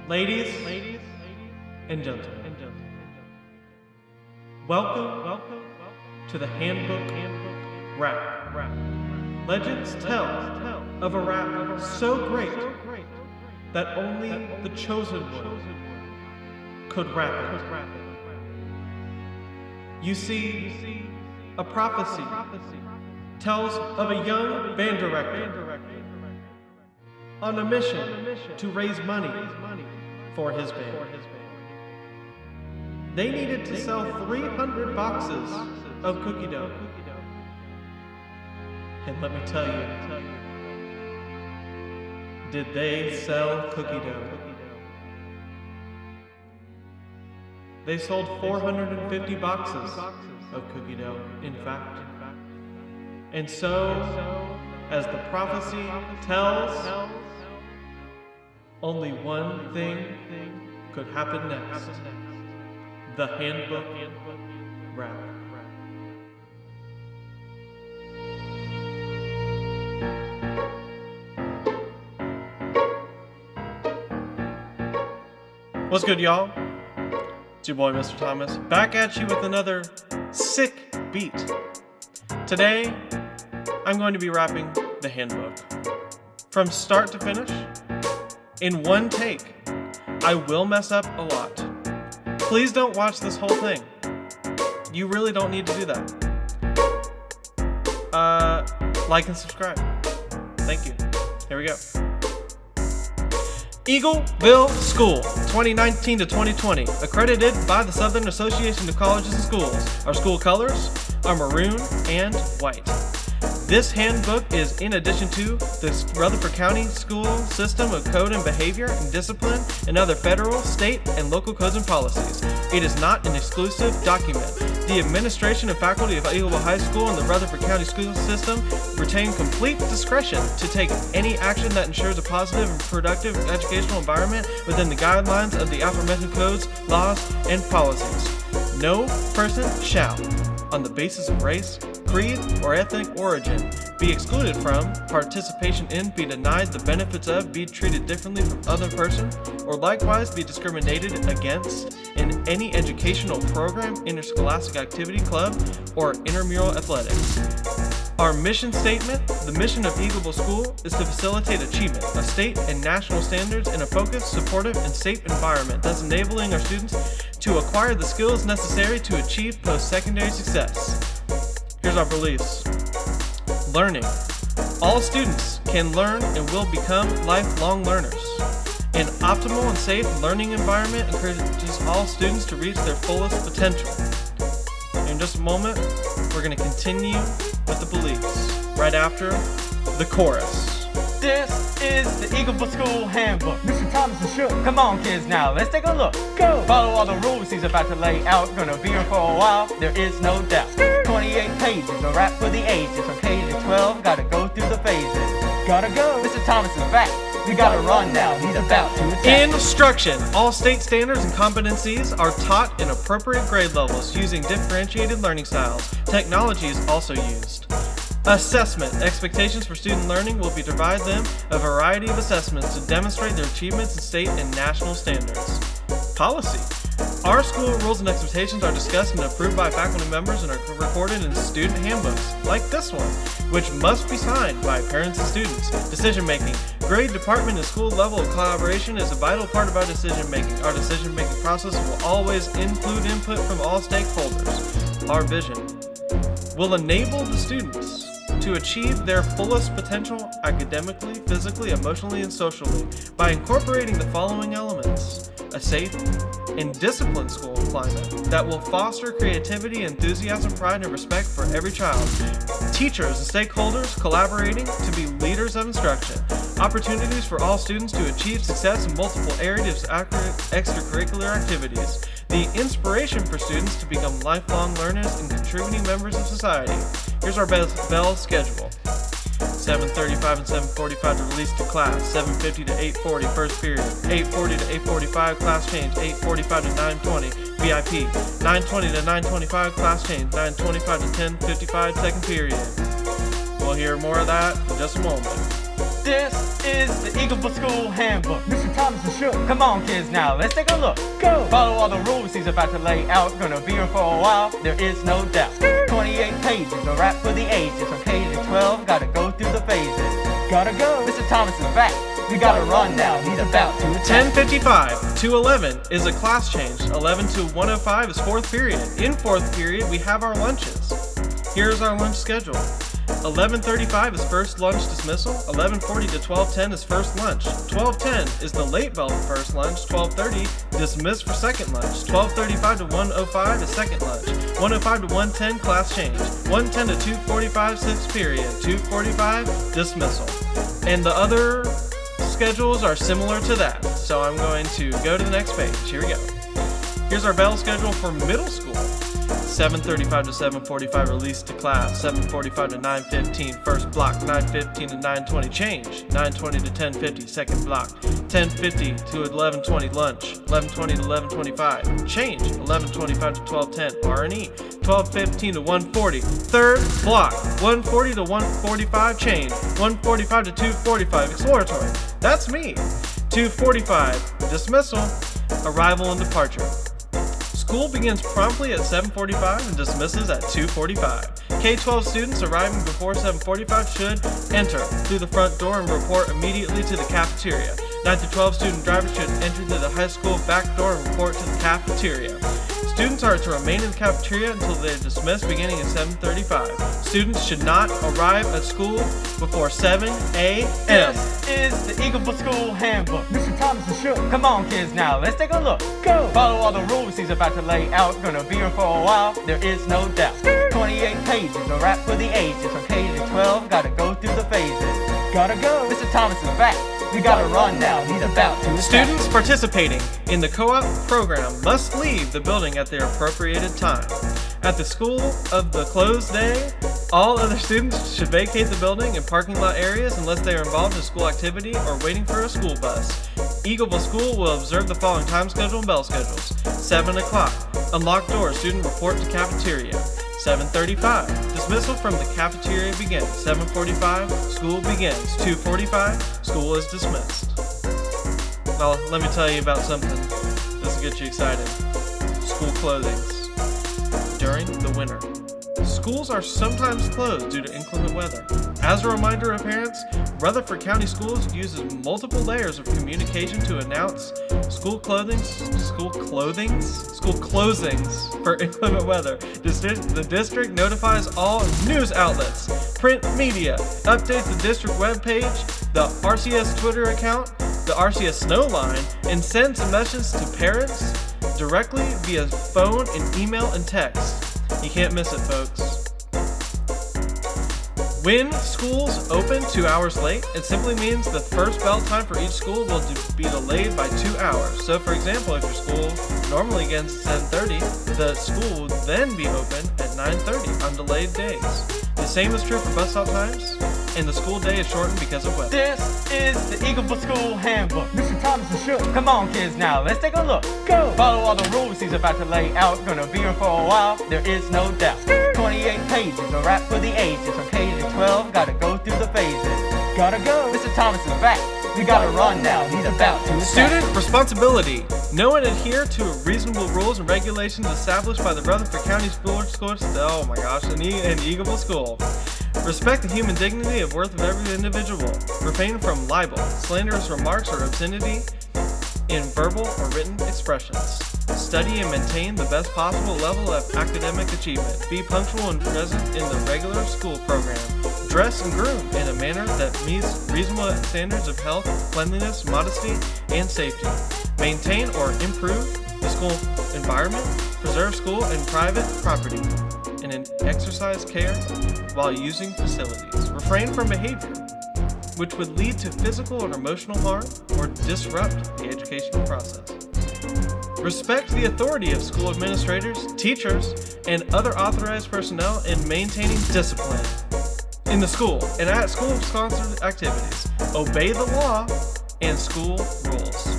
Ladies and gentlemen, welcome to the Handbook Rap. Legends tell of a rap so great that only the chosen one could rap it. You see, a prophecy tells of a young band director on a mission to raise money for his band. They needed to sell 300 boxes of cookie dough. And let me tell you, did they sell cookie dough? They sold 450 boxes of cookie dough, in fact. And so, as the prophecy tells, only one thing could happen next. The Handbook Rap. What's good, y'all? It's your boy, Mr. Thomas, back at you with another sick beat. Today, I'm going to be rapping the handbook. From start to finish, in one take. I will mess up a lot. Please don't watch this whole thing. You really don't need to do that. Like and subscribe. Thank you. Here we go. Eagleville School, 2019 to 2020, accredited by the Southern Association of Colleges and Schools. Our school colors are maroon and white. This handbook is in addition to the Rutherford County School System of Code and Behavior and Discipline and other federal, state, and local codes and policies. It is not an exclusive document. The administration and faculty of Eagleville High School and the Rutherford County School System retain complete discretion to take any action that ensures a positive and productive educational environment within the guidelines of the aforementioned codes, laws, and policies. No person shall, on the basis of race, creed, or ethnic origin, be excluded from, participation in, be denied the benefits of, be treated differently from other person, or likewise be discriminated against in any educational program, interscholastic activity, club, or intramural athletics. Our mission statement: the mission of Eagleville School is to facilitate achievement of state and national standards in a focused, supportive, and safe environment, thus enabling our students to acquire the skills necessary to achieve post-secondary success. Here's our beliefs. Learning. All students can learn and will become lifelong learners. An optimal and safe learning environment encourages all students to reach their fullest potential. In just a moment, we're going to continue with the beliefs right after the chorus. This is the Eagleville School Handbook. Mr. Thomas is shook. Come on, kids, now let's take a look. Go! Follow all the rules he's about to lay out. Gonna be here for a while, there is no doubt. 28 pages, a rap for the ages. From K to 12, gotta go through the phases. Gotta go. Mr. Thomas is back. We gotta run now. He's about to attack. Instruction. All state standards and competencies are taught in appropriate grade levels using differentiated learning styles. Technology is also used. Assessment. Expectations for student learning will be to provide them a variety of assessments to demonstrate their achievements in state and national standards. Policy. Our school rules and expectations are discussed and approved by faculty members and are recorded in student handbooks, like this one, which must be signed by parents and students. Decision making. Grade, department, and school level of collaboration is a vital part of our decision making. Our decision making process will always include input from all stakeholders. Our vision will enable the students to achieve their fullest potential academically, physically, emotionally, and socially by incorporating the following elements: a safe and disciplined school climate that will foster creativity, enthusiasm, pride, and respect for every child. Teachers and stakeholders collaborating to be leaders of instruction. Opportunities for all students to achieve success in multiple areas of extracurricular activities. The inspiration for students to become lifelong learners and contributing members of society. Here's our bell schedule. 7:35 and 7:45 to release to class. 7:50 to 8:40 first period. 8:40 to 8:45 class change. 8:45 to 9:20 VIP. 9:20 to 9:25 class change. 9:25 to 10:55 second period. We'll hear more of that in just a moment. This is the Eagleville School Handbook. Mr. Thomas and Shook. Come on, kids, now let's take a look. Go! Follow all the rules he's about to lay out. Gonna be here for a while, there is no doubt. 28 pages, a rap for the ages. From K to 12, gotta go through the phases. Gotta go. Mr. Thomas is back. We gotta run now, he's about to attack. 10:55 to 11 is a class change. 11 to 1:05 is 4th period. In 4th period, we have our lunches. Here's our lunch schedule. 11:35 is first lunch dismissal. 11:40 to 12:10 is first lunch. 12:10 is the late bell for first lunch. 12:30 dismiss for second lunch. 12:35 to 1:05 is second lunch. 1:05 to 1:10 class change. 1:10 to 2:45 6th period. 2:45 dismissal. And the other schedules are similar to that. So I'm going to go to the next page. Here we go. Here's our bell schedule for middle school. 7:35 to 7:45 release to class. 7:45 to 9:15 first block. 9:15 to 9:20 change. 9:20 to 10:50 second block. 10:50 to 11:20 lunch. 11:20 to 11:25 change. 11:25 to 12:10 R&E. 12:15 to 1:40 third block. 1:40 to 1:45 change. 1:45 to 2:45 exploratory. That's me. 2:45 dismissal. Arrival and departure. School begins promptly at 7:45 and dismisses at 2:45. K-12 students arriving before 7:45 should enter through the front door and report immediately to the cafeteria. 9 to 12 student drivers should enter through the high school back door and report to the cafeteria. Students are to remain in the cafeteria until they are dismissed beginning at 7:35. Students should not arrive at school before 7 a.m. This is the Eagleville School Handbook. Mr. Thomas and Shook. Come on, kids, now let's take a look. Go! Follow all the rules he's about to lay out. Gonna be here for a while, there is no doubt. 28 pages, a rap for the ages. From K to 12, gotta go through the phases. Gotta go. Mr. Thomas is back. We gotta run now, he's about to attack. Students participating in the co-op program must leave the building at their appropriated time. At the school of the closed day, all other students should vacate the building and parking lot areas unless they are involved in school activity or waiting for a school bus. Eagleville School will observe the following time schedule and bell schedules. 7 o'clock, unlocked doors, student report to cafeteria. 7:35, dismissal from the cafeteria begins. 7:45, school begins. 2:45, school is dismissed. Now, let me tell you about something. This will get you excited. School closings. During the winter, schools are sometimes closed due to inclement weather. As a reminder of parents, Rutherford County Schools uses multiple layers of communication to announce school closings for inclement weather. The district notifies all news outlets, print media, updates the district webpage, the RCS Twitter account, the RCS Snow line, and sends messages to parents directly via phone and email and text. You can't miss it, folks. When schools open 2 hours late, it simply means the first bell time for each school will be delayed by 2 hours. So for example, if your school normally begins at 7:30, the school will then be open at 9:30 on delayed days. The same is true for bus stop times, and the school day is shortened because of weather. This is the Eagleville School Handbook. Mr. Thomas and Shook. Come on, kids, now let's take a look. Go! Follow all the rules he's about to lay out. Gonna be here for a while, there is no doubt. 28 pages, a rap for the ages. From K to 12, gotta go through the phases. Gotta go. Mr. Thomas is back. We gotta run now, he's about to attack. Student responsibility. Know and adhere to reasonable rules and regulations established by the Rutherford County School and Eagleville School. Respect the human dignity and worth of every individual. Refrain from libel, slanderous remarks, or obscenity in verbal or written expressions. Study and maintain the best possible level of academic achievement. Be punctual and present in the regular school program. Dress and groom in a manner that meets reasonable standards of health, cleanliness, modesty, and safety. Maintain or improve the school environment. Preserve school and private property. And exercise care while using facilities. Refrain from behavior which would lead to physical or emotional harm or disrupt the educational process. Respect the authority of school administrators, teachers, and other authorized personnel in maintaining discipline in the school and at school-sponsored activities. Obey the law and school rules.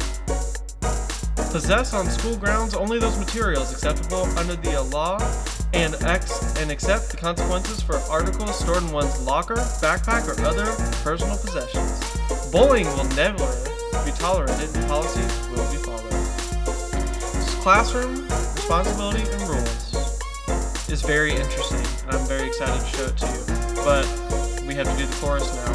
Possess on school grounds only those materials acceptable under the law and accept the consequences for articles stored in one's locker, backpack, or other personal possessions. Bullying will never be tolerated and policies will be followed. Classroom responsibility and rules is very interesting, and I'm very excited to show it to you. But we have to do the chorus now.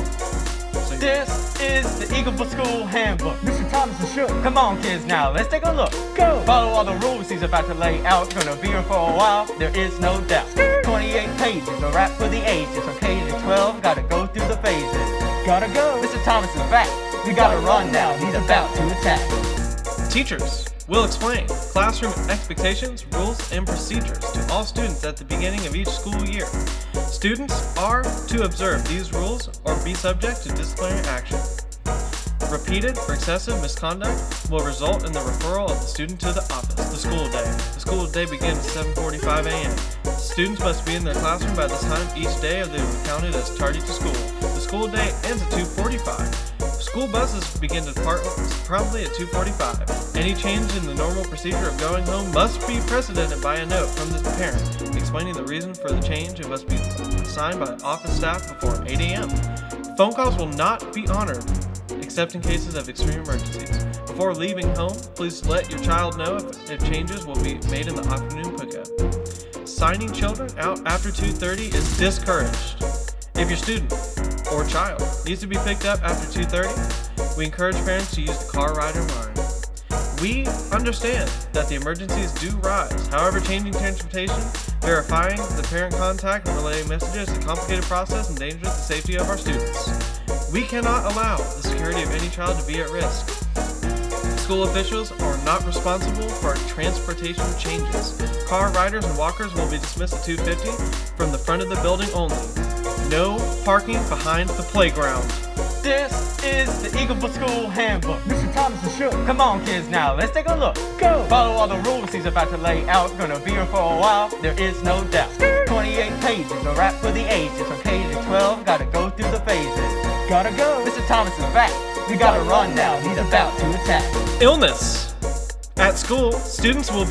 So This is the Eagleville School Handbook. Mr. Thomas and Shook. Come on, kids, now let's take a look. Go! Follow all the rules he's about to lay out. Gonna be here for a while, there is no doubt. 28 pages, a rap for the ages. From K to 12, gotta go through the phases. Gotta go. Mr. Thomas is back. We gotta run now. He's about to attack. Teachers will explain classroom expectations, rules, and procedures to all students at the beginning of each school year. Students are to observe these rules or be subject to disciplinary action. Repeated or excessive misconduct will result in the referral of the student to the office. The school day. The school day begins at 7:45 a.m. Students must be in their classroom by this time each day or they will be counted as tardy to school. The school day ends at 2:45. School buses begin to depart promptly at 2:45. Any change in the normal procedure of going home must be precedented by a note from the parent explaining the reason for the change and must be signed by office staff before 8 a.m. Phone calls will not be honored except in cases of extreme emergencies. Before leaving home, please let your child know if changes will be made in the afternoon pickup. Signing children out after 2:30 is discouraged. If your student or child needs to be picked up after 2:30, we encourage parents to use the car rider line. We understand that the emergencies do rise. However, changing transportation, verifying the parent contact, and relaying messages is a complicated process and endangers the safety of our students. We cannot allow the security of any child to be at risk. School officials are not responsible for transportation changes. Car riders and walkers will be dismissed at 2:50 from the front of the building only. No parking behind the playground. This is the Eagleville School Handbook. Mr. Thomas and Shook. Come on, kids, now let's take a look. Go! Follow all the rules he's about to lay out. Gonna be here for a while, there is no doubt. 28 pages, a rap for the ages. From K to 12, gotta go through the phases. Gotta go. Mr. Thomas is back. We gotta run now. He's about to attack. Illness. At school, students who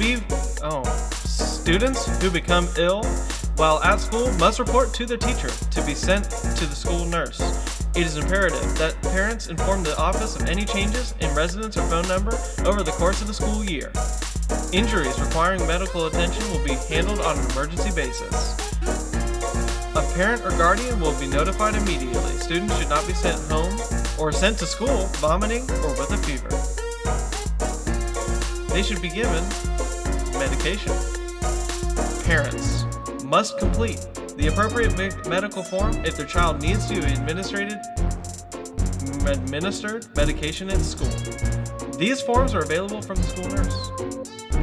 become ill while at school must report to their teacher to be sent to the school nurse. It is imperative that parents inform the office of any changes in residence or phone number over the course of the school year. Injuries requiring medical attention will be handled on an emergency basis. A parent or guardian will be notified immediately. Students should not be sent home or sent to school vomiting or with a fever. They should be given medication. Parents must complete the appropriate medical form if their child needs to be administered medication at school. These forms are available from the school nurse.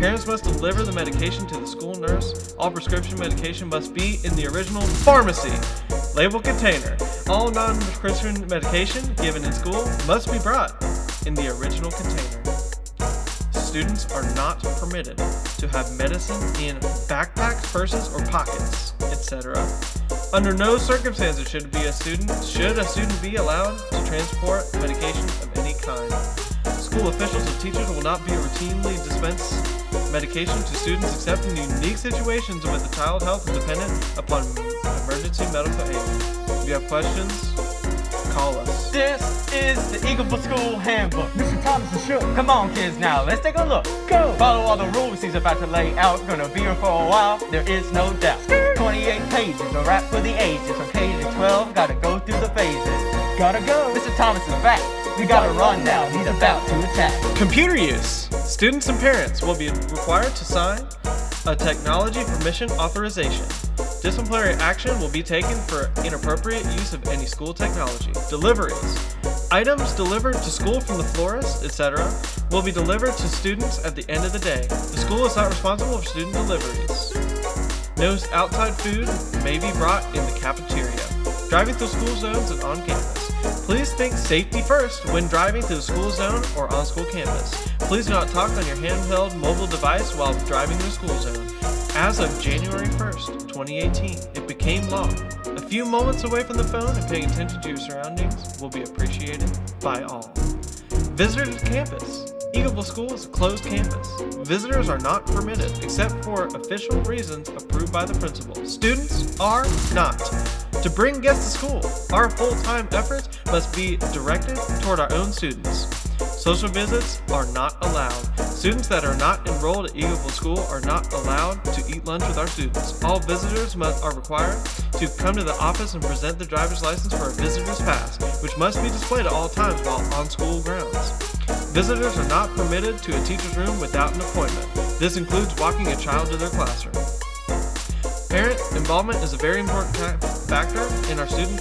Parents must deliver the medication to the school nurse. All prescription medication must be in the original pharmacy label container. All non-prescription medication given in school must be brought in the original container. Students are not permitted to have medicine in backpacks, purses, or pockets, etc. Under no circumstances should a student be allowed to transport medication of any kind. School officials or teachers will not be routinely dispense medication to students except in unique situations with the child health is dependent upon emergency medical aid. If you have questions, call us. This is the Eagleville School Handbook. Mr. Thomas and Shook. Come on, kids, now let's take a look. Go! Follow all the rules he's about to lay out. Gonna be here for a while, there is no doubt. 28 pages, a rap for the ages. From K to 12, gotta go through the phases. Gotta go. Mr. Thomas is back. We gotta run now. He's about to attack. Computer use. Students and parents will be required to sign a technology permission authorization. Disciplinary action will be taken for inappropriate use of any school technology. Deliveries. Items delivered to school from the florist, etc., will be delivered to students at the end of the day. The school is not responsible for student deliveries. No outside food may be brought in the cafeteria. Driving through school zones and on campus. Please think safety first when driving through the school zone or on school campus. Please do not talk on your handheld mobile device while driving the school zone. As of January 1st, 2018, it became law. A few moments away from the phone and paying attention to your surroundings will be appreciated by all. Visitors to campus. Eagleville School is a closed campus. Visitors are not permitted except for official reasons approved by the principal. Students are not To bring guests to school, our full-time efforts must be directed toward our own students. Social visits are not allowed. Students that are not enrolled at Eagleville School are not allowed to eat lunch with our students. All visitors are required to come to the office and present their driver's license for a visitor's pass, which must be displayed at all times while on school grounds. Visitors are not permitted to a teacher's room without an appointment. This includes walking a child to their classroom. Parent involvement is a very important factor in our student.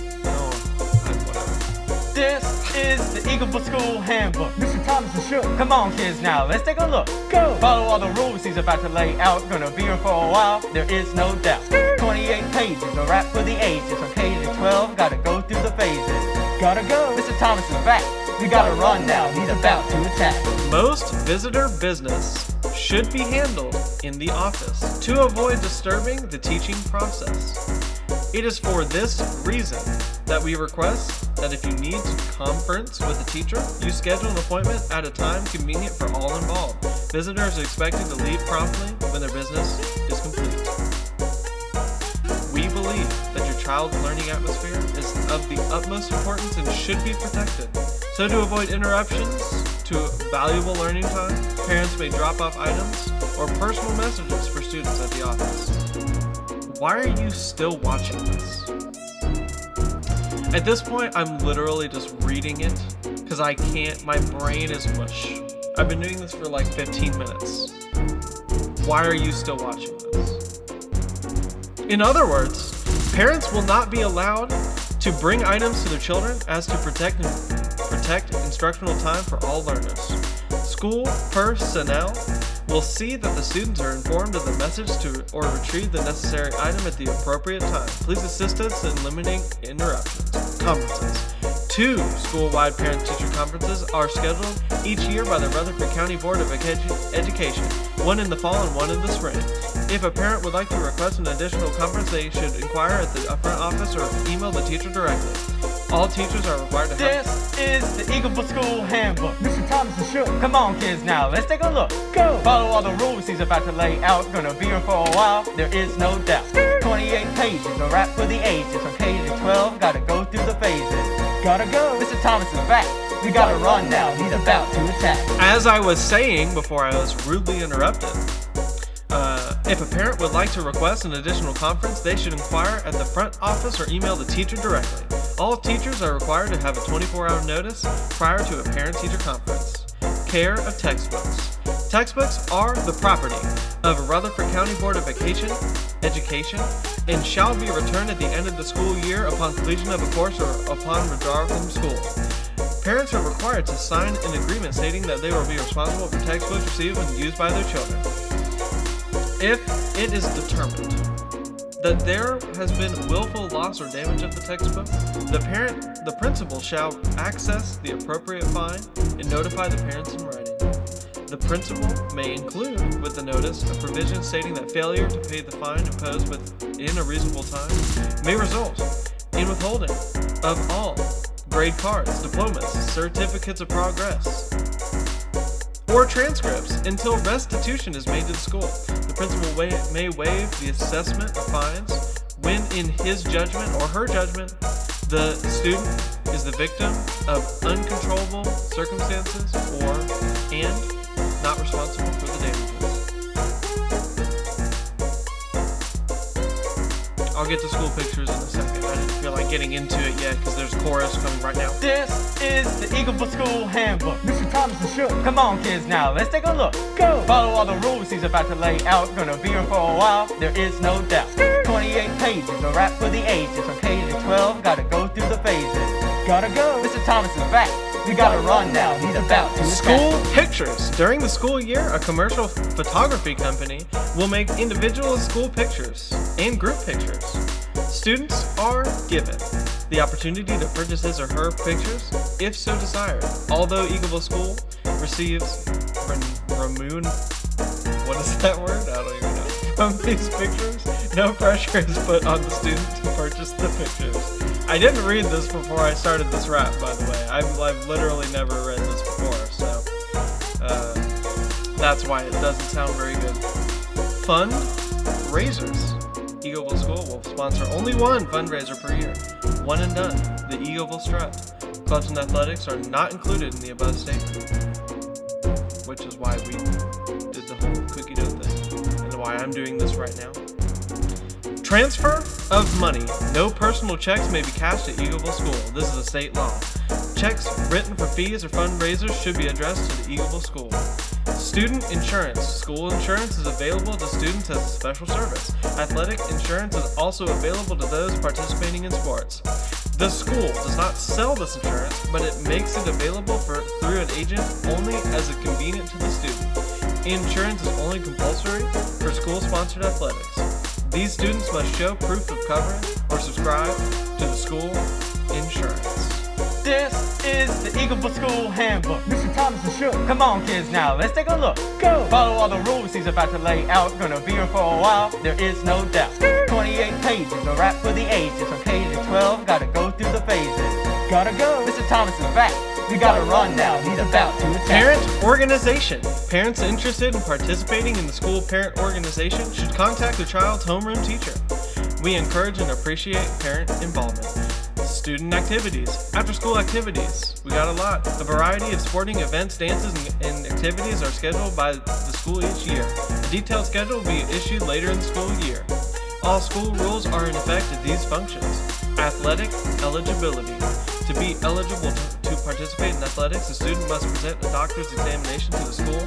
This is the Eagleville School Handbook. Mr. Thomas and Shook. Come on, kids, now let's take a look. Go! Follow all the rules he's about to lay out. Gonna be here for a while, there is no doubt. 28 pages, a rap for the ages. From K to 12, gotta go through the phases. Gotta go. Mr. Thomas is back. We gotta run now, he's about to attack. Most visitor business should be handled in the office to avoid disturbing the teaching process. It is for this reason that we request that if you need to conference with a teacher, you schedule an appointment at a time convenient for all involved. Visitors are expected to leave promptly when their business is complete. We believe that your child's learning atmosphere is of the utmost importance and should be protected. So to avoid interruptions to valuable learning time, parents may drop off items or personal messages for students at the office. Why are you still watching this? At this point, I'm literally just reading it because I can't, my brain is mush. I've been doing this for like 15 minutes. Why are you still watching this? In other words, parents will not be allowed to bring items to their children as to protect instructional time for all learners. School personnel will see that the students are informed of the message or retrieve the necessary item at the appropriate time. Please assist us in limiting interruptions. Conferences. 2 school-wide parent-teacher conferences are scheduled each year by the Rutherford County Board of Education, one in the fall and one in the spring. If a parent would like to request an additional conference, they should inquire at the front office or email the teacher directly. All teachers are required to have... This is the Eagleville School Handbook. Mr. Thomas and Shook. Come on, kids, now let's take a look. Go! Follow all the rules he's about to lay out. Gonna be here for a while, there is no doubt. 28 pages, a rap for the ages. From K to 12, gotta go through the phases. Gotta go. Mr. Thomas is back. We gotta run now, he's about to attack. As I was saying before I was rudely interrupted, if a parent would like to request an additional conference, they should inquire at the front office or email the teacher directly. All teachers are required to have a 24-hour notice prior to a parent-teacher conference. Care of textbooks. Textbooks are the property of Rutherford County Board of Education and shall be returned at the end of the school year upon completion of a course or upon withdrawal from school. Parents are required to sign an agreement stating that they will be responsible for textbooks received and used by their children. If it is determined that there has been willful loss or damage of the textbook, the principal shall access the appropriate fine and notify the parents in writing. The principal may include with the notice a provision stating that failure to pay the fine imposed within a reasonable time may result in withholding of all grade cards, diplomas, certificates of progress, or transcripts until restitution is made to the school. The principal may waive the assessment of fines when, in his judgment or her judgment, the student is the victim of uncontrollable circumstances and not responsible for the damages. I'll get to school pictures in a second. I didn't feel like getting into it yet because there's chorus coming right now. This is the Eagleville School Handbook. Mr. Thomas and Shook. Come on, kids, now let's take a look. Go! Follow all the rules he's about to lay out. Gonna be here for a while, there is no doubt. 28 pages, a rap for the ages. From K to 12, gotta go through the phases. Gotta go. Mr. Thomas is back. We gotta run now, he's about to attack. School pictures. During the school year, a commercial photography company will make individual school pictures and group pictures. Students are given the opportunity to purchase his or her pictures if so desired. Although Eagleville School receives what is that word? I don't even know. From these pictures, no pressure is put on the student to purchase the pictures. I didn't read this before I started this rap, by the way. I've literally never read this before, so that's why it doesn't sound very good. Fundraisers. Eagleville School school will sponsor only one fundraiser per year. One and done, the Eagleville Strut. Clubs and athletics are not included in the above statement, which is why we did the whole cookie dough thing, and why I'm doing this right now. Transfer of money. No personal checks may be cashed at Eagleville School. This is a state law. Checks written for fees or fundraisers should be addressed to the Eagleville School. Student insurance. School insurance is available to students as a special service. Athletic insurance is also available to those participating in sports. The school does not sell this insurance, but it makes it available through an agent only as a convenient to the student. Insurance is only compulsory for school-sponsored athletics. These students must show proof of coverage or subscribe to the school insurance. This is the Eagleville School Handbook. Mr. Thomas is shook. Come on, kids, now let's take a look. Go! Follow all the rules he's about to lay out. Gonna be here for a while, there is no doubt. 28 pages, a rap for the ages. From K to 12, gotta go through the phases. Gotta go. Mr. Thomas is back. We gotta run now. He's about to attack. Parent organization. Parents interested in participating in the school parent organization should contact their child's homeroom teacher. We encourage and appreciate parent involvement. Student activities. After-school activities. We got a lot. A variety of sporting events, dances, and activities are scheduled by the school each year. A detailed schedule will be issued later in the school year. All school rules are in effect at these functions. Athletic eligibility. To be eligible to participate in athletics, the student must present a doctor's examination to the school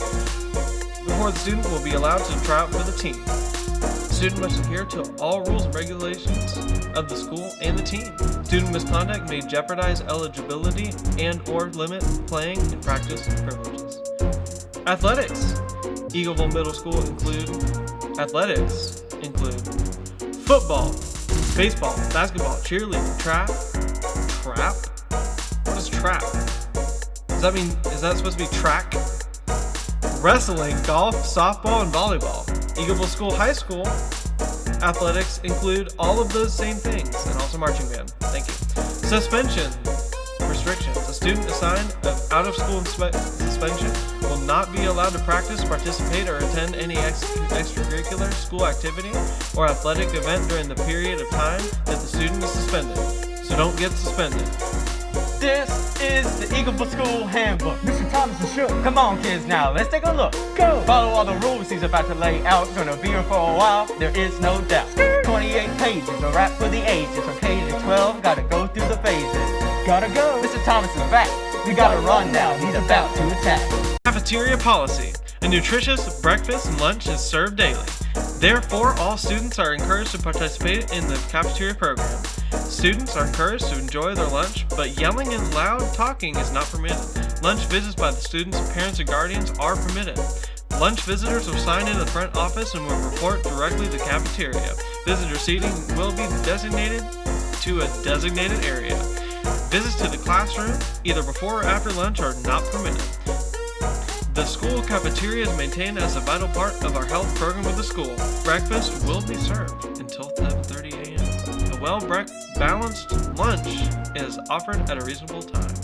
before the student will be allowed to try out for the team. The student must adhere to all rules and regulations of the school and the team. Student misconduct may jeopardize eligibility and or limit playing and practice privileges. Athletics. Eagleville Middle School athletics include football, baseball, basketball, cheerleading, trap? What is trap? Is that supposed to be track? Wrestling, golf, softball, and volleyball. Eagleville School High School athletics include all of those same things, and also marching band. Thank you. Suspension restrictions. A student assigned out-of-school suspension will not be allowed to practice, participate, or attend any extracurricular school activity or athletic event during the period of time that the student is suspended. So don't get suspended. This is the Eagleville School Handbook. Mr. Thomas is shook. Come on, kids, now let's take a look. Go! Follow all the rules he's about to lay out. Gonna be here for a while, there is no doubt. 28 pages, a rap for the ages. From K to 12, gotta go through the phases. Gotta go. Mr. Thomas is back. We gotta run now. He's about to attack. Cafeteria Policy. A nutritious breakfast and lunch is served daily. Therefore, all students are encouraged to participate in the cafeteria program. Students are encouraged to enjoy their lunch, but yelling and loud talking is not permitted. Lunch visits by the students' parents and guardians are permitted. Lunch visitors will sign in the front office and will report directly to the cafeteria. Visitor seating will be designated to a designated area. Visits to the classroom, either before or after lunch, are not permitted. The school cafeteria is maintained as a vital part of our health program of the school. Breakfast will be served until 7:30 a.m. A well-balanced lunch is offered at a reasonable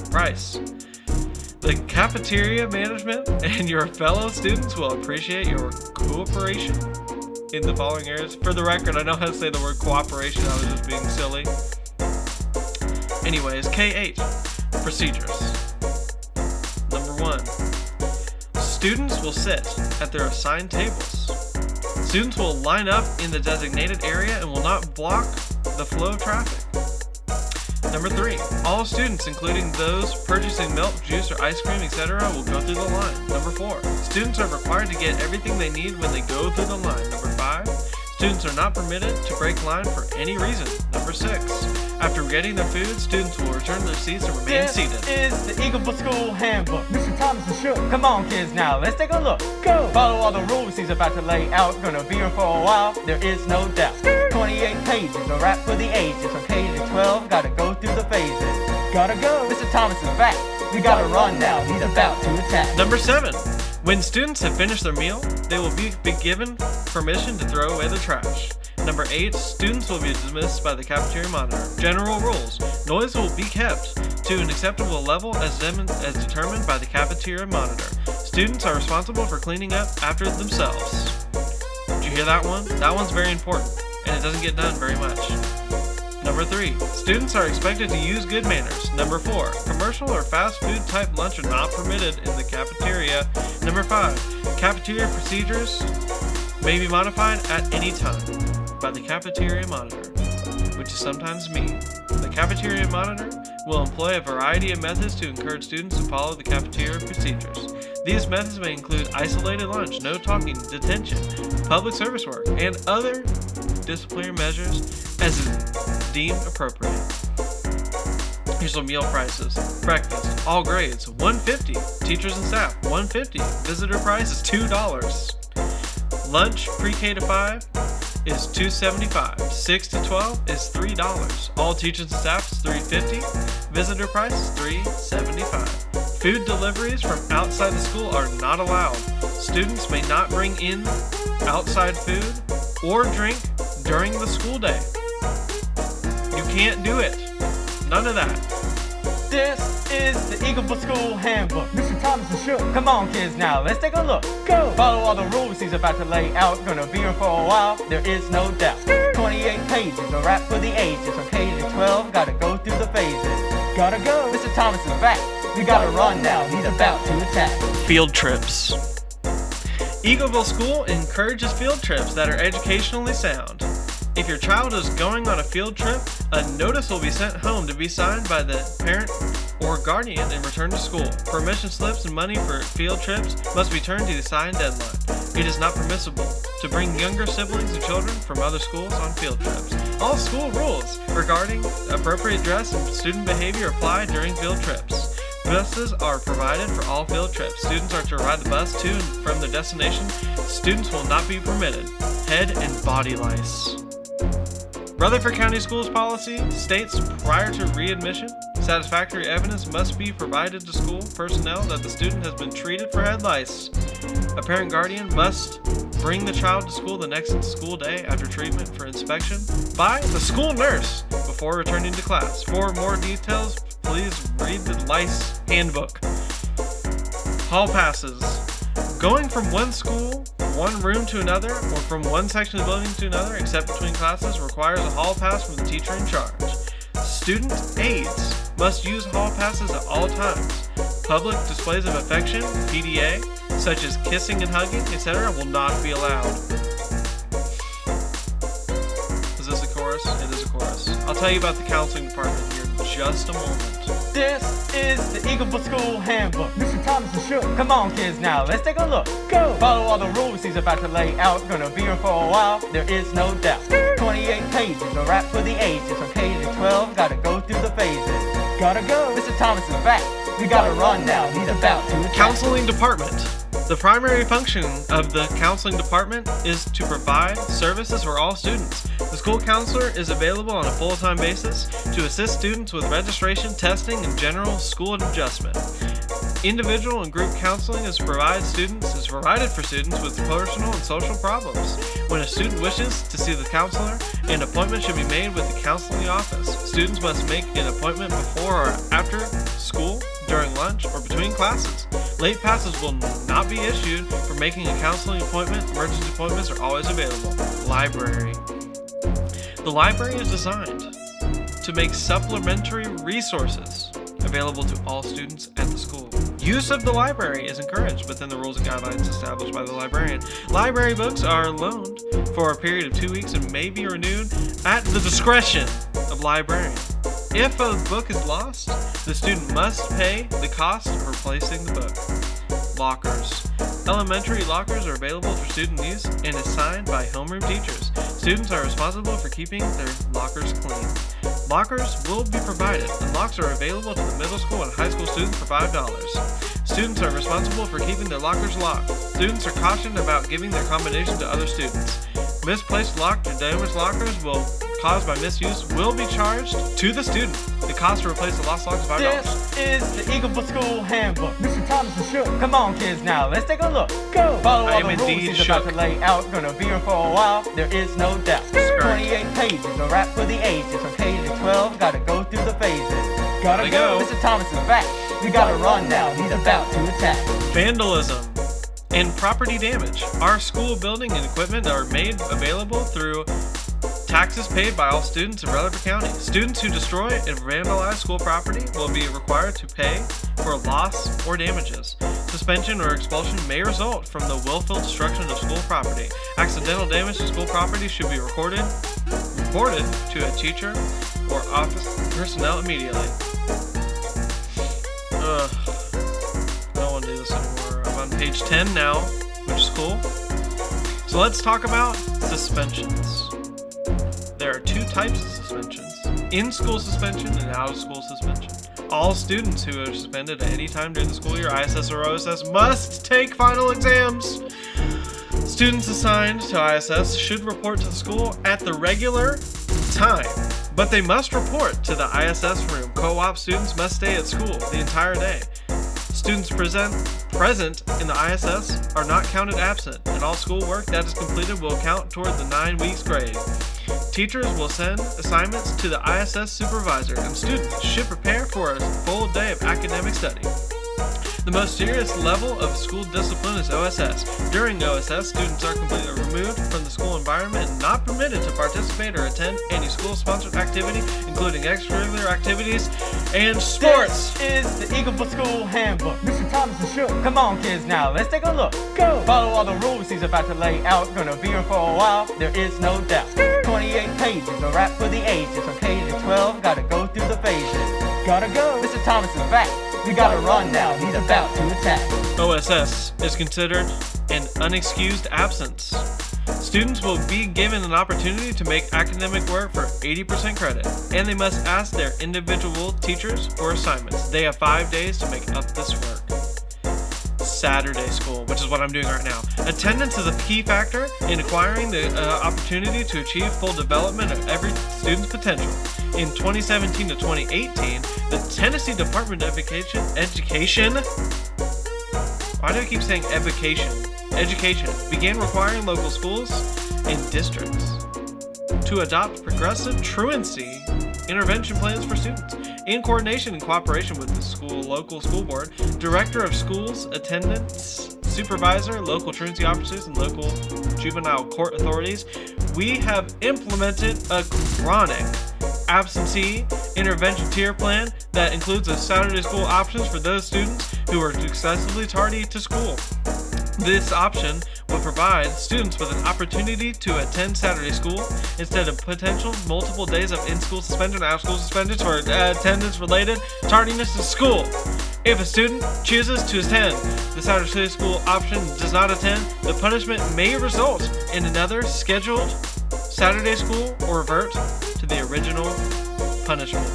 price. The cafeteria management and your fellow students will appreciate your cooperation in the following areas. For the record, I know how to say the word cooperation. I was just being silly. Anyways, K8, procedures. Number 1. Students will sit at their assigned tables. Students will line up in the designated area and will not block the flow of traffic. Number 3. All students, including those purchasing milk, juice, or ice cream, etc., will go through the line. Number 4. Students are required to get everything they need when they go through the line. Number 5. Students are not permitted to break line for any reason. Number 6. After getting their food, students will return to their seats and remain seated. This is the Eagleville School Handbook. Mr. Thomas is shook. Come on, kids, now let's take a look. Go! Follow all the rules he's about to lay out. Gonna be here for a while, there is no doubt. 28 pages, a rap for the ages. From K to 12, gotta go through the phases. Gotta go. Mr. Thomas is back. We gotta run now. He's about to attack. Number 7. When students have finished their meal, they will be given permission to throw away the trash. Number 8. Students will be dismissed by the cafeteria monitor. General rules. Noise will be kept to an acceptable level as determined by the cafeteria monitor. Students are responsible for cleaning up after themselves. Did you hear that one? That one's very important. and it doesn't get done very much. Number 3, students are expected to use good manners. Number 4, commercial or fast food type lunch are not permitted in the cafeteria. Number 5, cafeteria procedures may be modified at any time by the cafeteria monitor, which is sometimes me. The cafeteria monitor will employ a variety of methods to encourage students to follow the cafeteria procedures. These methods may include isolated lunch, no talking, detention, public service work, and other disciplinary measures as is deemed appropriate. Here's some meal prices. Breakfast, all grades, $1.50. Teachers and staff, $1.50. Visitor price is $2. Lunch, pre-K to 5, is $2.75. 6 to 12 is $3. All teachers and staff is $3.50. Visitor price is $3.75. Food deliveries from outside the school are not allowed. Students may not bring in outside food or drink during the school day. You can't do it. None of that. This is the Eagleville School Handbook. Mr. Thomas and Shook. Come on, kids, now let's take a look. Go! Follow all the rules he's about to lay out. Gonna be here for a while, there is no doubt. 28 pages, a rap for the ages. From K to 12, gotta go through the phases. Gotta go. Mr. Thomas is back. We gotta run now. He's about to attack. Field trips. Eagleville School encourages field trips that are educationally sound. If your child is going on a field trip, a notice will be sent home to be signed by the parent or guardian and returned to school. Permission slips and money for field trips must be turned to the assigned deadline. It is not permissible to bring younger siblings and children from other schools on field trips. All school rules regarding appropriate dress and student behavior apply during field trips. Buses are provided for all field trips. Students are to ride the bus to and from their destination. Students will not be permitted head and body lice. Rutherford County Schools Policy states prior to readmission, satisfactory evidence must be provided to school personnel that the student has been treated for head lice. A parent guardian must bring the child to school the next school day after treatment for inspection by the school nurse before returning to class. For more details, please read the lice handbook. Hall passes. Going from one school, one room to another, or from one section of the building to another, except between classes, requires a hall pass from the teacher in charge. Student aides must use hall passes at all times. Public displays of affection, PDA, such as kissing and hugging, etc., will not be allowed. Is this a chorus? It is a chorus. I'll tell you about the counseling department here in just a moment. This is the Eagleville School Handbook. Mr. Thomas and Shook. Come on, kids, now let's take a look. Go! Follow all the rules he's about to lay out. Gonna be here for a while, there is no doubt. 28 pages, a rap for the ages. From K to 12, gotta go through the phases. Gotta go. Mr. Thomas is back. We gotta run now. He's about to attack. Counseling department. The primary function of the counseling department is to provide services for all students. The school counselor is available on a full-time basis to assist students with registration, testing, and general school adjustment. Individual and group counseling is provided for students with personal and social problems. When a student wishes to see the counselor, an appointment should be made with the counseling office. Students must make an appointment before or after school, during lunch, or between classes. Late passes will not be issued for making a counseling appointment. Emergency appointments are always available. Library. The library is designed to make supplementary resources available to all students at the school. Use of the library is encouraged within the rules and guidelines established by the librarian. Library books are loaned for a period of 2 weeks and may be renewed at the discretion of librarian. If a book is lost, the student must pay the cost of replacing the book. Lockers. Elementary lockers are available for student use and assigned by homeroom teachers. Students are responsible for keeping their lockers clean. Lockers will be provided, and locks are available to the middle school and high school students for $5. Students are responsible for keeping their lockers locked. Students are cautioned about giving their combination to other students. Misplaced locked or damaged lockers caused by misuse will be charged to the student. The cost to replace the lost lock is $5. This is the Eagleville School Handbook. Mr. Thomas and Shook. Come on, kids, now let's take a look. Go! Follow all the rules he's about to lay out. Gonna be here for a while, there is no doubt. 28 pages, a rap for the ages. From K to 12, gotta go through the phases. Gotta go. Mr. Thomas is back. We gotta run now. He's about to attack. Vandalism and property damage. Our school building and equipment are made available through Taxes paid by all students in Rutherford County. Students who destroy and vandalize school property will be required to pay for loss or damages. Suspension or expulsion may result from the willful destruction of school property. Accidental damage to school property should be reported to a teacher or office personnel immediately. I don't want to do this anymore. I'm on page 10 now, which is cool. So let's talk about suspensions. There are two types of suspensions: in-school suspension and out-of-school suspension. All students who are suspended at any time during the school year, ISS or OSS, must take final exams. Students assigned to ISS should report to the school at the regular time, but they must report to the ISS room. Co-op students must stay at school the entire day. Students present in the ISS are not counted absent, and all school work that is completed will count toward the 9 weeks grade. Teachers will send assignments to the ISS supervisor, and students should prepare for a full day of academic study. The most serious level of school discipline is OSS. During OSS, students are completely removed from the school environment and not permitted to participate or attend any school-sponsored activity, including extracurricular activities and sports. This is the Eagleville School Handbook. Mr. Thomas is shook. Come on, kids, now let's take a look. Go! Follow all the rules he's about to lay out. Gonna be here for a while, there is no doubt. 28 pages, a rap for the ages. From K to 12, gotta go through the phases. Gotta go. Mr. Thomas is back. We gotta run now, he's about to attack. OSS is considered an unexcused absence. Students will be given an opportunity to make academic work for 80% credit, and they must ask their individual teachers for assignments. They have 5 days to make up this work. Saturday school, which is what I'm doing right now. Attendance is a key factor in acquiring the opportunity to achieve full development of every student's potential. In 2017 to 2018, the Tennessee Department of Education, why do I keep saying education began requiring local schools and districts to adopt progressive truancy intervention plans for students. In coordination and cooperation with the local school board, director of schools, attendance, supervisor, local truancy officers, and local juvenile court authorities, we have implemented a chronic absentee intervention tier plan that includes a Saturday school options for those students who are excessively tardy to school. This option will provide students with an opportunity to attend Saturday school instead of potential multiple days of in-school suspension, out-of-school suspension for attendance-related tardiness to school. If a student chooses to attend the Saturday school option and does not attend, the punishment may result in another scheduled Saturday school or revert to the original punishment.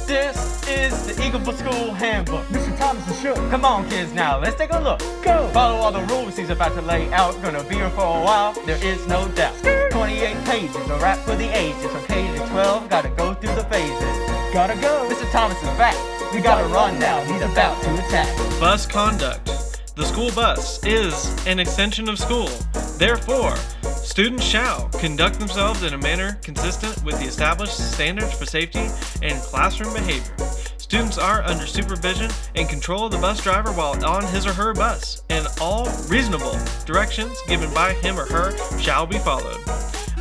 This is the Eagleville School Handbook. Mr. Thomas is shook. Come on, kids, now let's take a look. Go! Follow all the rules he's about to lay out. Gonna be here for a while, there is no doubt. 28 pages, a rap for the ages. From K to 12, gotta go through the phases. Gotta go. Mr. Thomas is back. We gotta run now, he's about to attack. Bus conduct. The school bus is an extension of school. Therefore, students shall conduct themselves in a manner consistent with the established standards for safety and classroom behavior. Students are under supervision and control of the bus driver while on his or her bus, and all reasonable directions given by him or her shall be followed.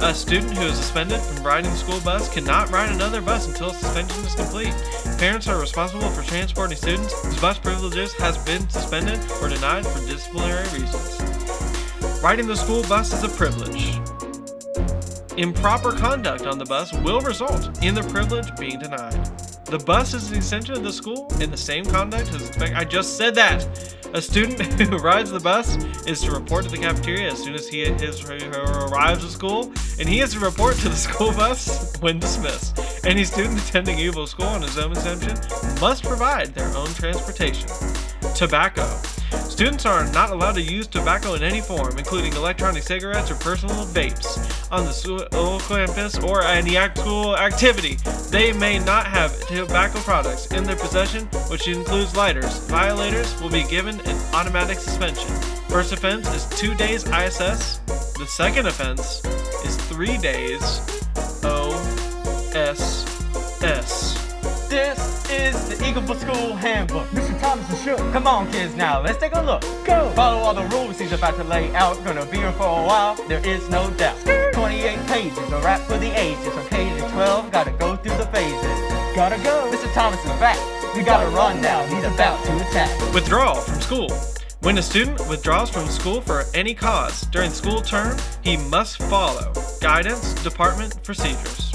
A student who is suspended from riding the school bus cannot ride another bus until suspension is complete. Parents are responsible for transporting students whose bus privileges has been suspended or denied for disciplinary reasons. Riding the school bus is a privilege. Improper conduct on the bus will result in the privilege being denied. The bus is an extension of the school, and the same conduct is expected. I just said that. A student who rides the bus is to report to the cafeteria as soon as he arrives at school, and he is to report to the school bus when dismissed. Any student attending Eagleville School on his own exemption must provide their own transportation. Tobacco. Students are not allowed to use tobacco in any form, including electronic cigarettes or personal vapes, on the school campus or any school activity. They may not have tobacco products in their possession, which includes lighters. Violators will be given an automatic suspension. First offense is 2 days ISS. The second offense is 3 days OSS. This is the Eagleville School Handbook. Mr. Thomas and Shook. Come on, kids, now let's take a look. Go! Follow all the rules he's about to lay out. Gonna be here for a while, there is no doubt. 28 pages, a rap for the ages. From K to 12, gotta go through the phases. Gotta go. Mr. Thomas is back. We gotta run now, he's about to attack. Withdrawal from school. When a student withdraws from school for any cause during school term, he must follow guidance department procedures.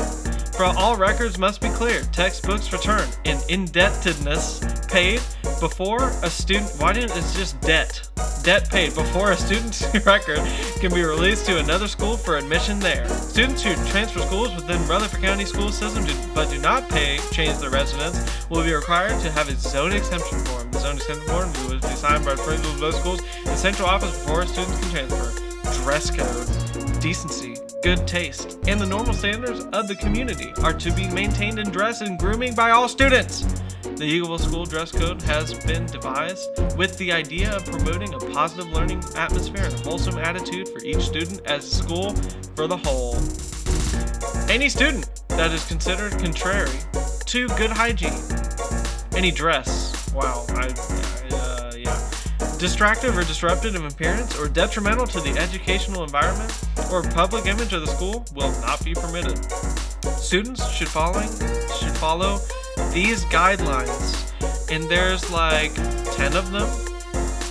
For all records must be cleared, textbooks returned, and indebtedness paid before a student. Why didn't it's just debt? Debt paid before a student's record can be released to another school for admission there. Students who transfer schools within Rutherford County school system but do not change their residence will be required to have a zone exemption form. The zone exemption form will be signed by the principals of those schools in the central office before students can transfer. Dress code, decency, good taste, and the normal standards of the community are to be maintained in dress and grooming by all students. The Eagleville School dress code has been devised with the idea of promoting a positive learning atmosphere and a wholesome attitude for each student as a school for the whole. Any student that is considered contrary to good hygiene, any dress, distractive or disruptive in appearance or detrimental to the educational environment or public image of the school will not be permitted. Students should follow these guidelines, and there's like 10 of them,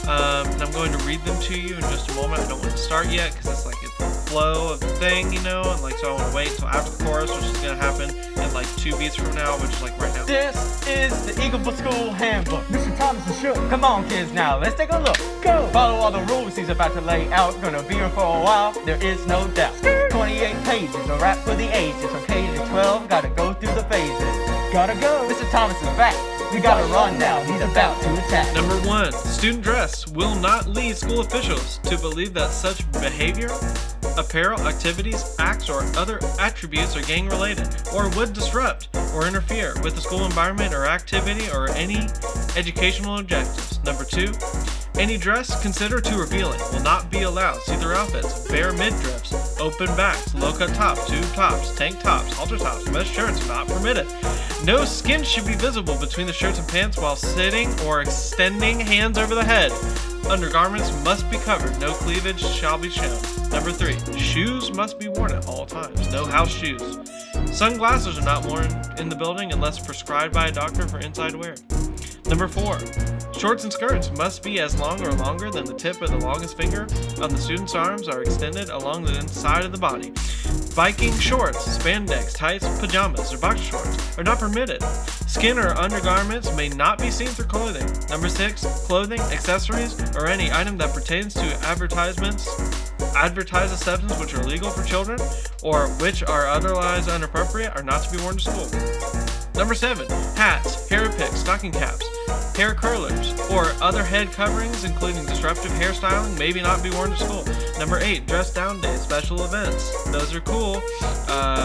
and I'm going to read them to you in just a moment. I don't want to start yet because it's like it's the flow of the thing, and like so I want to wait until after the chorus, which is going to happen in like 2 beats from now, which is like right now. This is the Eagleville School Handbook. Mr. Thomas and Shook. Come on, kids, now let's take a look. Go! Follow all the rules he's about to lay out. Gonna be here for a while, there is no doubt. 28 pages, a rap for the ages. From K to 12, gotta go through the phases. Gotta go. Mr. Thomas is back. We gotta run now, he's about to attack. Number 1, student dress will not lead school officials to believe that such behavior, apparel, activities, acts, or other attributes are gang related, or would disrupt or interfere with the school environment or activity or any educational objectives. Number 2, any dress considered too revealing will not be allowed. See their outfits: bare midriffs, open backs, low-cut tops, tube tops, tank tops, halter tops, mesh shirts are not permitted. No skin should be visible between the shirts and pants while sitting or extending hands over the head. Undergarments must be covered. No cleavage shall be shown. Number 3, shoes must be worn at all times. No house shoes. Sunglasses are not worn in the building unless prescribed by a doctor for inside wear. Number 4, shorts and skirts must be as long or longer than the tip of the longest finger of the student's arms are extended along the inside of the body. Biking shorts, spandex, tights, pajamas, or boxer shorts are not permitted. Skin or undergarments may not be seen through clothing. Number 6, clothing, accessories, or any item that pertains to advertised substances which are illegal for children or which are otherwise inappropriate are not to be worn to school. Number 7, hats, hair picks, stocking caps, hair curlers, or other head coverings, including disruptive hairstyling, may not be worn to school. Number 8, dress down days, special events. Those are cool.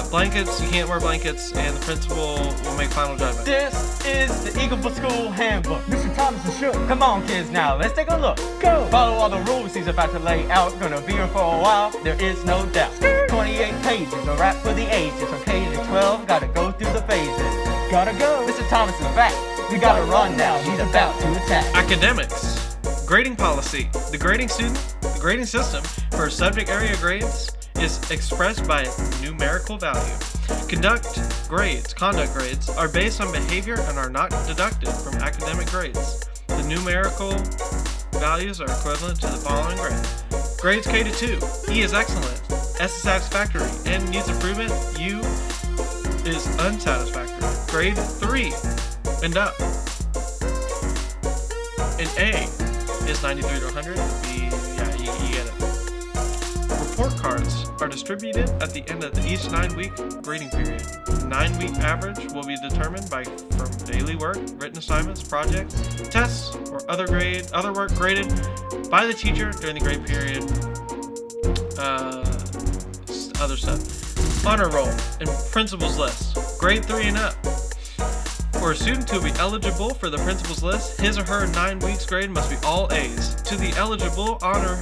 Blankets, you can't wear blankets, and the principal will make final judgment. This is the Eagleville School Handbook. Mr. Thomas and Shook. Come on, kids, now let's take a look. Go! Follow all the rules he's about to lay out. Gonna be here for a while, there is no doubt. 28 pages, a rap for the ages. From K to 12, gotta go through the phases. Gotta go. Mr. Thomas is back. We gotta run now, he's about to attack. Academics. Grading policy. The grading system for subject area grades is expressed by numerical value. Conduct grades are based on behavior and are not deducted from academic grades. The numerical values are equivalent to the following grades. Grades K to 2. E is excellent. S is satisfactory. N needs improvement. U is unsatisfactory. Grade 3 and up. And A is 93 to 100. B, you get it. Report cards are distributed at the end of each 9-week grading period. 9-week average will be determined from daily work, written assignments, projects, tests, or other work graded by the teacher during the grade period. Other stuff. Honor roll and principal's list. Grade 3 and up. For a student to be eligible for the principal's list, his or her 9 weeks grade must be all A's. To the eligible honor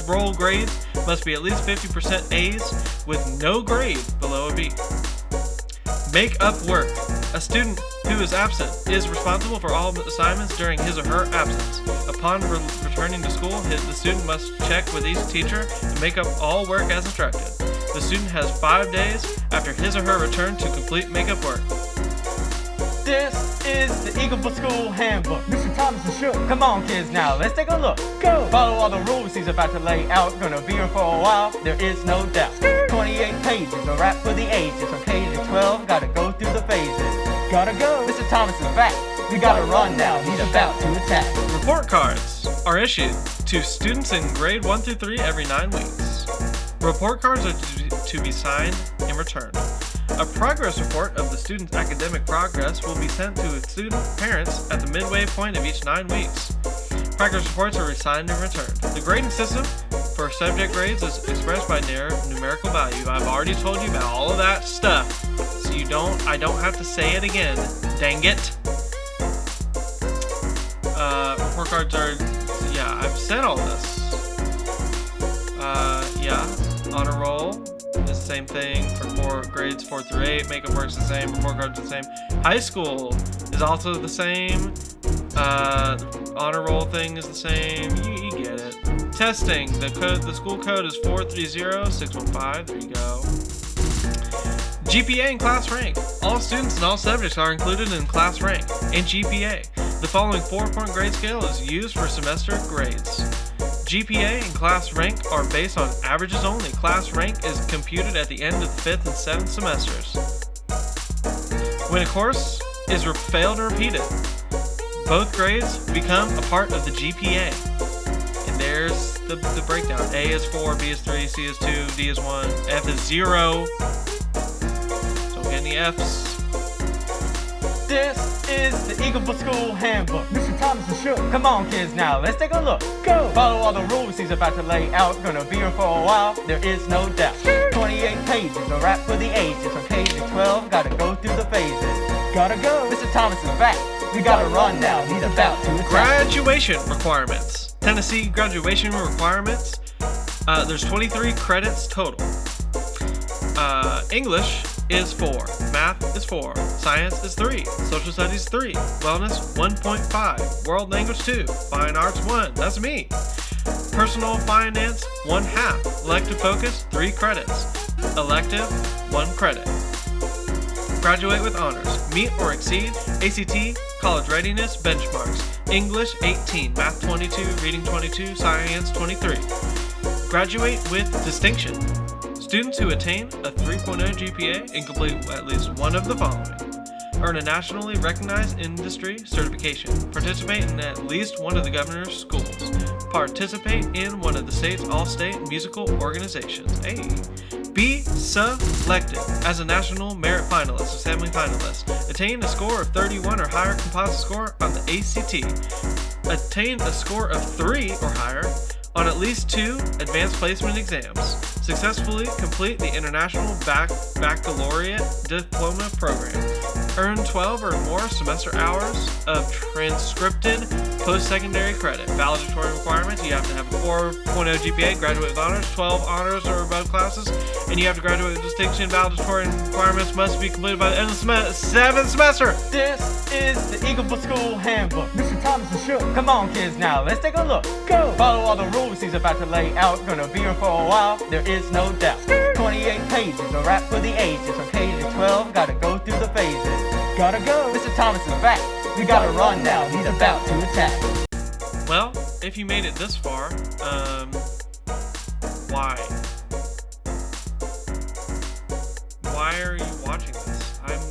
roll grades must be at least 50% A's with no grade below a B. Make up work. A student who is absent is responsible for all assignments during his or her absence. Upon returning to school, the student must check with each teacher and make up all work as instructed. The student has 5 days after his or her return to complete makeup work. This is the Eagleville School Handbook. Mr. Thomas is shook. Come on, kids, now let's take a look. Go! Follow all the rules he's about to lay out. Gonna be here for a while, there is no doubt. 28 pages, a rap for the ages. From K to 12, gotta go through the phases. Gotta go. Mr. Thomas is back. We gotta run now. He's about to attack. Report cards are issued to students in grade 1 through 3 every 9 weeks. Report cards are to be signed and returned. A progress report of the student's academic progress will be sent to student parents at the midway point of each 9 weeks. Progress reports are signed and returned. The grading system for subject grades is expressed by numerical value. I've already told you about all of that stuff, so I don't have to say it again. Dang it. Report cards are, yeah, I've said all this. Honor roll is the same thing for grades 4 through 8. Makeup work's the same. Report cards are the same. High school is also the same. Honor roll thing is the same. You get it. Testing. The school code is 430615. There you go. Gpa and Class Rank. All students and all subjects are included in Class Rank and GPA. The following 4-point grade scale is used for semester grades. GPA and Class Rank are based on averages only. Class Rank is computed at the end of the 5th and 7th semesters. When a course is failed or repeated, both grades become a part of the GPA. And there's the breakdown. A is 4, B is 3, C is 2, D is 1, F is 0. Don't get any F's. This is the Eagleville School Handbook. Mr. Thomas is shook. Come on, kids, now let's take a look. Go! Follow all the rules he's about to lay out. Gonna be here for a while, there is no doubt. 28 pages, a rap for the ages. From K to 12, gotta go through the phases. Gotta go. Mr. Thomas is back. We gotta run now. He's about to attack. Graduation requirements. Tennessee graduation requirements. There's 23 credits total. English is 4. Math is 4. Science is 3. Social studies 3. Wellness 1.5. World language 2. Fine arts 1. That's me. Personal finance 1/2. Elective focus 3 credits. Elective 1 credit. Graduate with honors. Meet or exceed ACT college readiness benchmarks. English 18. Math 22. Reading 22. Science 23. Graduate with distinction. Students who attain a 3.0 GPA and complete at least one of the following. Earn a nationally recognized industry certification. Participate in at least one of the governor's schools. Participate in one of the state's all-state musical organizations. Be selected as a national merit finalist or semi-finalist. Attain a score of 31 or higher composite score on the ACT. Attain a score of 3 or higher on at least 2 advanced placement exams. Successfully complete the International Baccalaureate Diploma Program. Earn 12 or more semester hours of transcripted post-secondary credit. Valedictorian requirements: you have to have a 4.0 GPA, graduate with honors, 12 honors or above classes, and you have to graduate with distinction. Valedictorian requirements must be completed by the end of the 7th semester. This is the Eagleville School Handbook. Mr. Thomas is shook. Come on, kids, now let's take a look. Go! Follow all the rules he's about to lay out. Gonna be here for a while, there is no doubt. 28 pages, a rap for the ages. From K to 12, gotta go through the phases. Gotta go. Mr. Thomas is back. We gotta run now. He's about to attack. Well, if you made it this far, why? Why are you watching this? I've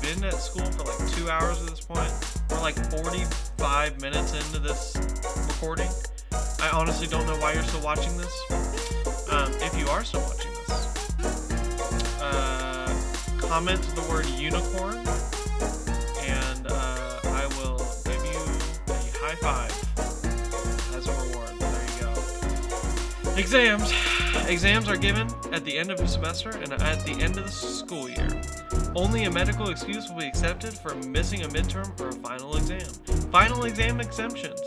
been at school for like 2 hours at this point. We're like 45 minutes into this recording. I honestly don't know why you're still watching this. If you are still watching this, comment the word unicorn, and I will give you a high five as a reward. There you go. Exams. Exams are given at the end of the semester and at the end of the school year. Only a medical excuse will be accepted for missing a midterm or a final exam. Final exam exemptions.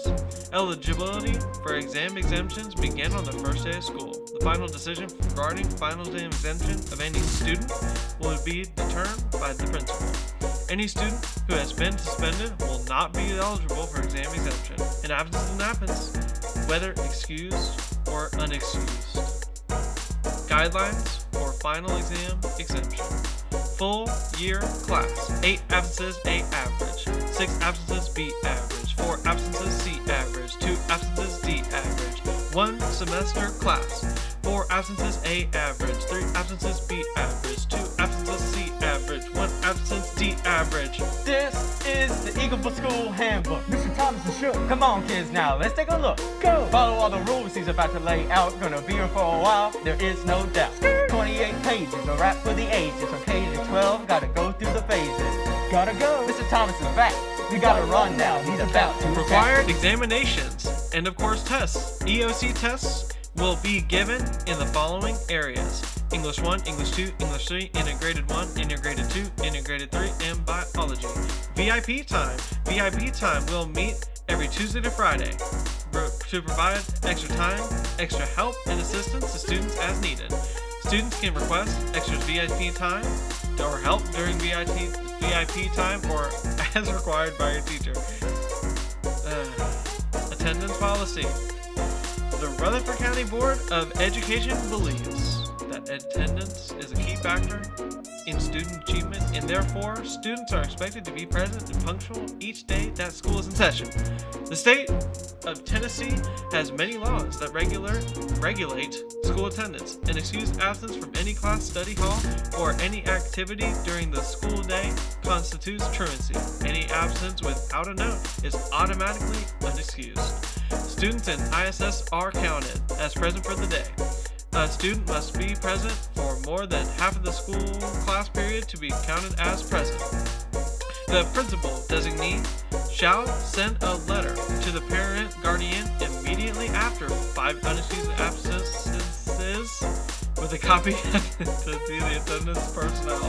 Eligibility for exam exemptions begin on the first day of school. The final decision regarding final exam exemption of any student will be determined by the principal. Any student who has been suspended will not be eligible for exam exemption. An absence is an absence, whether excused or unexcused. Guidelines for final exam exemption. Full year class. 8 absences A average. 6 absences B average. 4 absences C average. 2 absences D average. 1 semester class. 4 absences A average. 3 absences B average. 2 absences C average. 1 absence D average. This is the Eagleville School Handbook. Mr. Thomas is shook. Come on, kids, now let's take a look. Go! Follow all the rules he's about to lay out. Gonna be here for a while, there is no doubt. 28 pages, a rap for the ages. From K to 12, gotta go through the phases. Gotta go. Mr. Thomas is back. We gotta run now. He's about to required examinations and of course tests. EOC tests will be given in the following areas: English 1, English 2, English 3, Integrated 1, Integrated 2, Integrated 3, and Biology. VIP time. VIP time will meet every Tuesday to Friday to provide extra time, extra help, and assistance to students as needed. Students can request extra VIP time or help during VIP time or as required by your teacher. Attendance policy. The Rutherford County Board of Education believes that attendance is a key factor in student achievement, and therefore students are expected to be present and punctual each day that school is in session. The state of Tennessee has many laws that regulate school attendance. An excused absence from any class, study hall, or any activity during the school day constitutes truancy. Any absence without a note is automatically unexcused. Students in ISS are counted as present for the day. A student must be present for more than half of the school class period to be counted as present. The principal designee shall send a letter to the parent guardian immediately after 5 unexcused absences with a copy to the attendance personnel.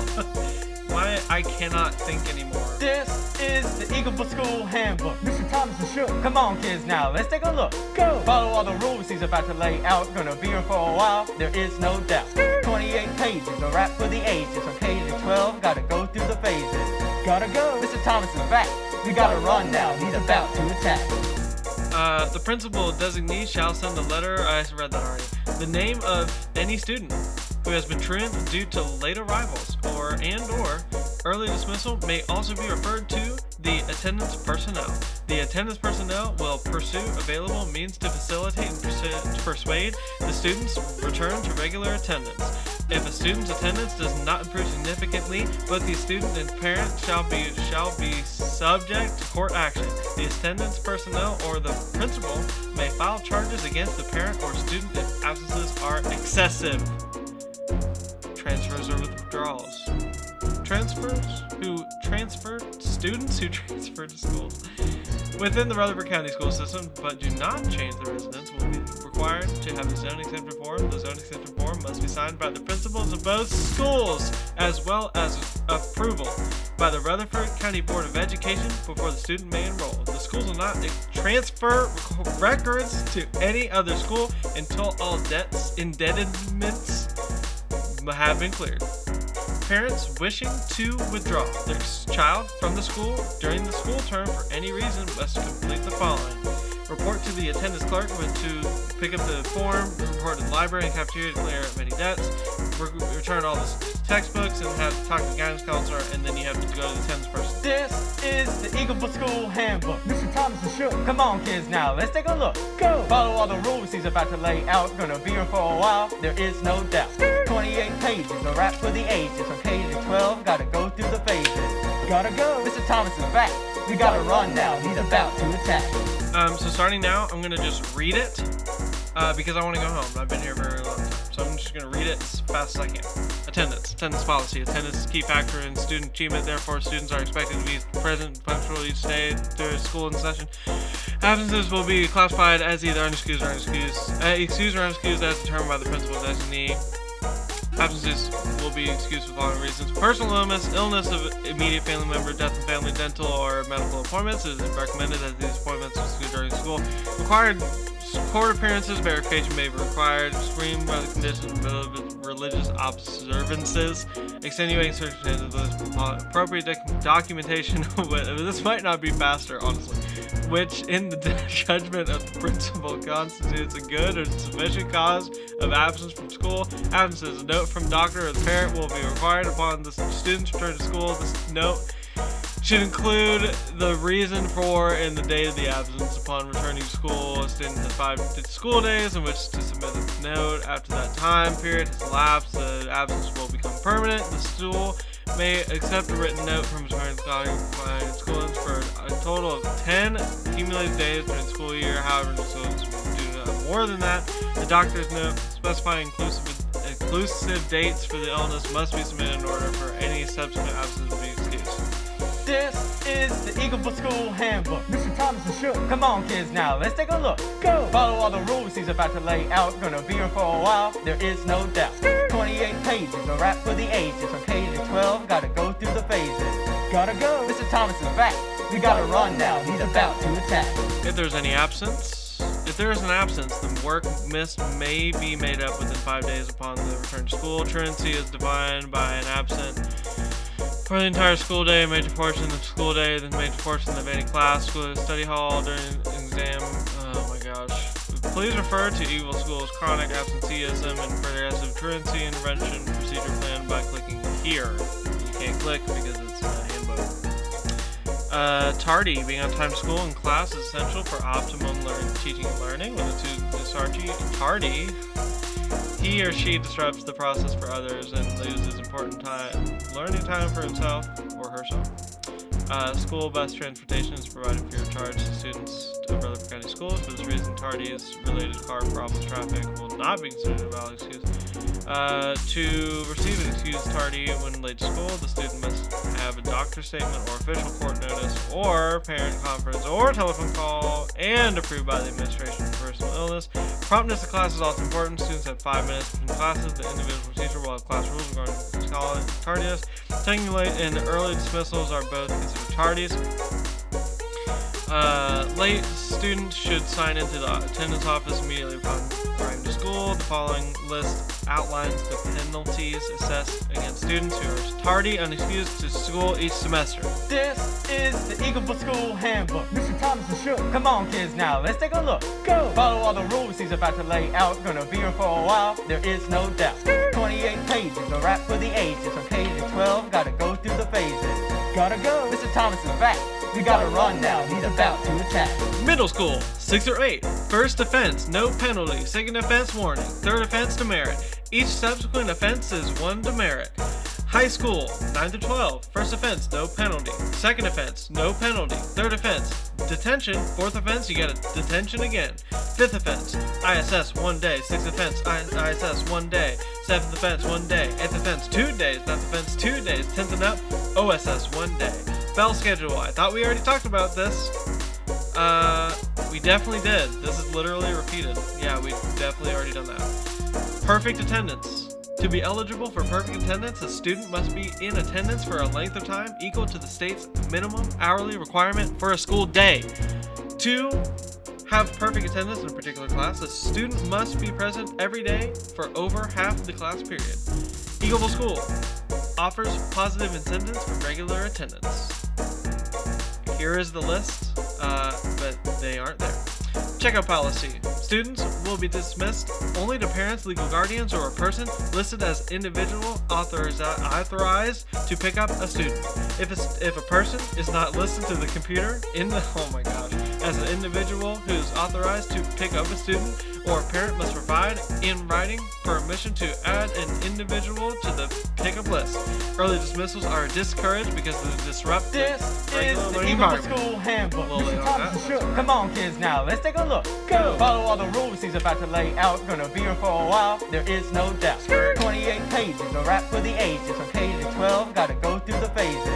Why I cannot think anymore. This is the Eagleville School Handbook. Mr. Thomas is shook. Come on, kids, now let's take a look. Go! Follow all the rules he's about to lay out. Gonna be here for a while, there is no doubt. 28 pages, a rap for the ages. From K to 12, gotta go through the phases. Gotta go. Mr. Thomas is back. We gotta run now. He's about to attack. The principal designee shall send a letter. I read that already. The name of any student who has been truant due to late arrivals or early dismissal may also be referred to the attendance personnel. The attendance personnel will pursue available means to facilitate and persuade the student's return to regular attendance. If a student's attendance does not improve significantly, both the student and parent shall be subject to court action. The attendance personnel or the principal may file charges against the parent or student if absences are excessive. Transfers or withdrawals. Students who transfer to schools within the Rutherford County school system but do not change their residence will be required to have a zone exemption form. The zone exemption form must be signed by the principals of both schools as well as approval by the Rutherford County Board of Education before the student may enroll. The schools will not transfer records to any other school until all indebtedness have been cleared. Parents wishing to withdraw their child from the school during the school term for any reason must complete the following: report to the attendance clerk to pick up the form, report to the library and cafeteria to clear up any debts, return all the textbooks, and have to talk to the guidance counselor, and then you have to go to the attendance person. This is the Eagleville School Handbook. Mr. Thomas is shook. Come on, kids, now let's take a look. Go! Follow all the rules he's about to lay out. Gonna be here for a while, there is no doubt. 28 pages, a rap for the ages. From K to 12, gotta go through the phases. Gotta go. Mr. Thomas is back. We gotta run now. He's about to attack. So starting now, I'm gonna just read it because I want to go home. I've been here a very long time, so I'm just gonna read it as fast as I can. Attendance policy. Attendance is a key factor in student achievement. Therefore, students are expected to be present, punctual each day during school in session. Absences will be classified as either unexcused or excused or unexcused as determined by the principal designee. Absences will be excused for the following reasons: personal illness of immediate family member, death in family, dental or medical appointments. It is recommended that these appointments are excused during school. Required Court appearances verification may be required, screened by the conditions of religious observances, extenuating circumstances with appropriate documentation. This might not be faster, honestly. Which, in the judgment of the principal, constitutes a good or sufficient cause of absence from school. Absences. A note from doctor or the parent will be required upon the student's return to school. This note should include the reason for and the date of the absence. Upon returning to school, a student has 5 school days in which to submit a note. After that time period has elapsed, the absence will become permanent. The school may accept a written note from returning students for a total of 10 accumulated days during the school year. However, the students do more than that. The doctor's note specifying inclusive dates for the illness must be submitted in order for any subsequent absence to be excused. This is the Eagleville School Handbook. Mr. Thomas and Shook. Come on, kids, now let's take a look. Go! Follow all the rules he's about to lay out. Gonna be here for a while, there is no doubt. 28 pages, a rap for the ages. From K to 12, gotta go through the phases. Gotta go. Mr. Thomas is back. We gotta run now. He's about to attack. If there's any absence, if there is an absence, then work missed may be made up within 5 days upon the return to school. Truancy is defined by an absent for the entire school day, a major portion of the school day, then major portion of any class, school, study hall, during exam. Oh my gosh. Please refer to Eagleville School's chronic absenteeism and progressive truancy intervention procedure plan by clicking here. You can't click because it's a handbook. Tardy, being on time to school and class is essential for optimum teaching and learning. When the student is tardy, he or she disrupts the process for others and loses important learning time for himself or herself. School bus transportation is provided free of charge to students of Rutherford County Schools. For this reason, tardy is related to car problems. Traffic will not be considered a valid excuse. To receive an excuse tardy when late to school, the student must have a doctor's statement or official court notice or parent conference or telephone call and approved by the administration for personal illness. Promptness to class is also important. Students have 5 minutes between classes. The individual teacher will have class rules regarding tardiness. Taking late and early dismissals are both considered tardies. Late students should sign into the attendance office immediately upon arriving to school. The following list outlines the penalties assessed against students who are tardy unexcused to school each semester. This is the Eagleville School Handbook. Mr. Thomas and Shook. Come on, kids, now let's take a look. Go! Follow all the rules he's about to lay out. Gonna be here for a while, there is no doubt. 28 pages, a rap for the ages. From K to 12, gotta go through the phases. Gotta go. Mr. Thomas is back. We gotta run now. He's about to attack. Middle school, 6 or 8. First offense, no penalty. Second offense, warning. Third offense, demerit. Each subsequent offense is 1 demerit. High school, 9 to 12. First offense, no penalty. Second offense, no penalty. Third offense, detention. Fourth offense, you get a detention again. Fifth offense, ISS 1 day. Sixth offense, ISS 1 day. Seventh offense, 1 day. Eighth offense, 2 days. Ninth offense, 2 days. 10th and up, OSS 1 day. Bell schedule. I thought we already talked about this. We definitely did. This is literally repeated. Yeah, we definitely already done that. Perfect attendance. To be eligible for perfect attendance, a student must be in attendance for a length of time equal to the state's minimum hourly requirement for a school day. To have perfect attendance in a particular class, a student must be present every day for over half the class period. Eagleville School offers positive incentives for regular attendance. Here is the list, but they aren't there. Checkout policy. Students will be dismissed only to parents, legal guardians, or a person listed as individual authorized to pick up a student. If a person is not listed to the computer as an individual who is authorized to pick up a student, or a parent must provide in writing permission to add an individual to the pickup list. Early dismissals are discouraged because they disrupt the regular learning environment. School Handbook. Mr. Thomas and Shook. Come on, kids, now let's take a look. Go! Follow all the rules he's about to lay out. Gonna be here for a while, there is no doubt. 28 pages, a rap for the ages. From K to 12, gotta go through the phases.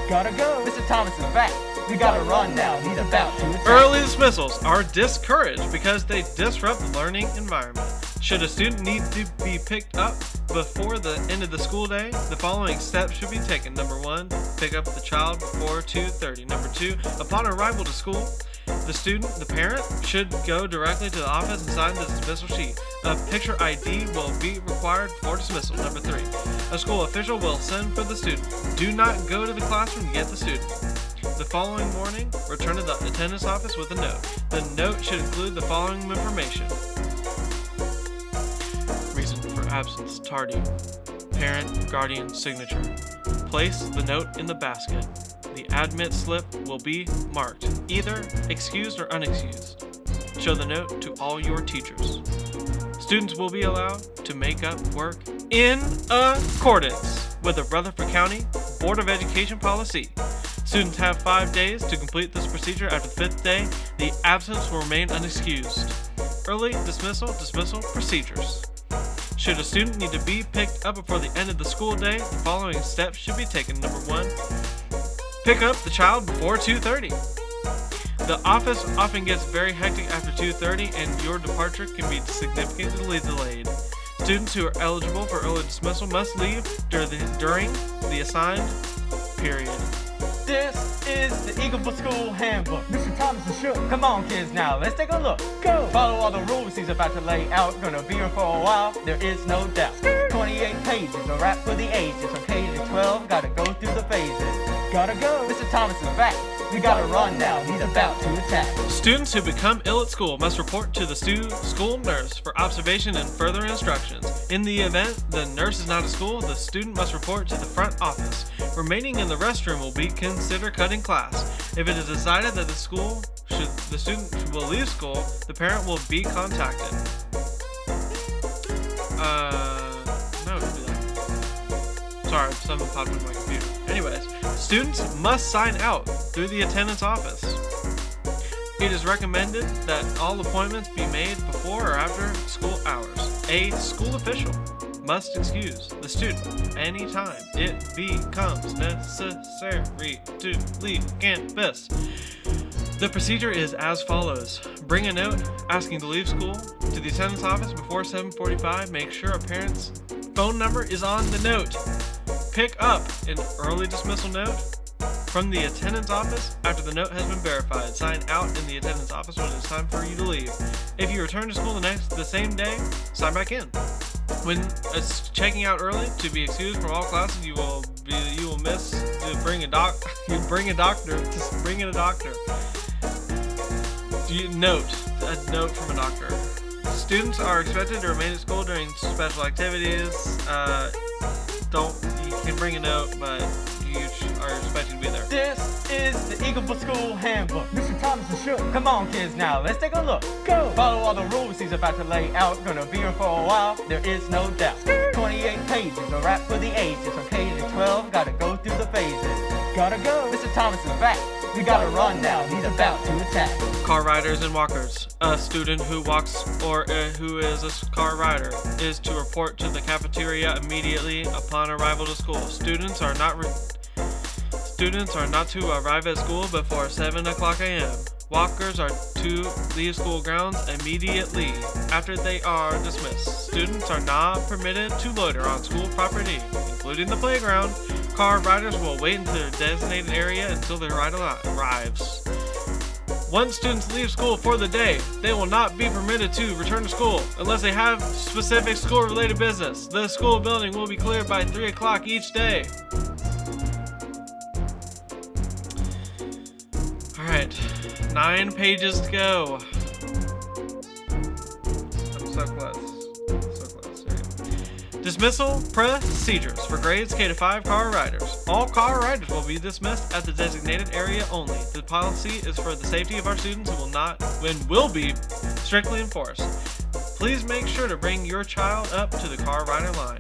Gotta go. Mr. Thomas is back. We gotta run now. He's about to attack. Early dismissals are discouraged because they disrupt the learning environment. Should a student need to be picked up before the end of the school day, the following steps should be taken. Number 1, pick up the child before 2:30. Number 2, upon arrival to school, The parent, should go directly to the office and sign the dismissal sheet. A picture ID will be required for dismissal. Number 3, a school official will send for the student. Do not go to the classroom to get the student. The following morning, return to the attendance office with a note. The note should include the following information. Reason for absence, tardy. Parent, guardian, signature. Place the note in the basket. The admit slip will be marked either excused or unexcused. Show the note to all your teachers. Students will be allowed to make up work in accordance with the Rutherford County Board of Education policy. Students have 5 days to complete this procedure. After the 5th day, the absence will remain unexcused. Early dismissal procedures. Should a student need to be picked up before the end of the school day, the following steps should be taken. Number 1, pick up the child before 2:30. The office often gets very hectic after 2:30 and your departure can be significantly delayed. Students who are eligible for early dismissal must leave during the assigned period. This is the Eagleville School Handbook. Mr. Thomas and Shook. Come on, kids, now let's take a look. Go! Follow all the rules he's about to lay out. Gonna be here for a while, there is no doubt. 28 pages, a rap for the ages. From K-12, gotta go through the phases. Gotta go. Mr. Thomas is back. We gotta run now, he's about to attack. Students who become ill at school must report to the school nurse for observation and further instructions. In the event the nurse is not at school, the student must report to the front office. Remaining in the restroom will be considered cutting class. If it is decided that the student will leave school, the parent will be contacted. No, do that. Sorry, something popped in my computer. Anyways, students must sign out through the attendance office. It is recommended that all appointments be made before or after school hours. A school official must excuse the student anytime it becomes necessary to leave campus. The procedure is as follows. Bring a note asking to leave school to the attendance office before 7:45. Make sure a parent's phone number is on the note. Pick up an early dismissal note from the attendance office after the note has been verified. Sign out in the attendance office when it's time for you to leave. If you return to school the same day, sign back in. When checking out early to be excused from all classes, you will miss to bring a doctor. Just bring in a doctor. A note from a doctor. Students are expected to remain at school during special activities. You can bring a note, but you are expected to be there. This is the Eagleville School Handbook. Mr. Thomas and Shook. Come on, kids, now let's take a look. Go! Follow all the rules he's about to lay out. Gonna be here for a while, there is no doubt. 28 pages, a rap for the ages. From K-12, gotta go through the phases. Gotta go. Mr. Thomas is back. We gotta run now, he's about to attack. Car riders and walkers. A student who walks or who is a car rider is to report to the cafeteria immediately upon arrival to school. Students are not to arrive at school before 7 o'clock a.m. Walkers are to leave school grounds immediately after they are dismissed. Students are not permitted to loiter on school property, including the playground. Car riders will wait until their designated area until their ride arrives. Once students leave school for the day, they will not be permitted to return to school unless they have specific school-related business. The school building will be cleared by 3 o'clock each day. Alright, 9 pages to go. I'm so close. Dismissal procedures for grades K-5 car riders. All car riders will be dismissed at the designated area only. The policy is for the safety of our students and will be strictly enforced. Please make sure to bring your child up to the car rider line.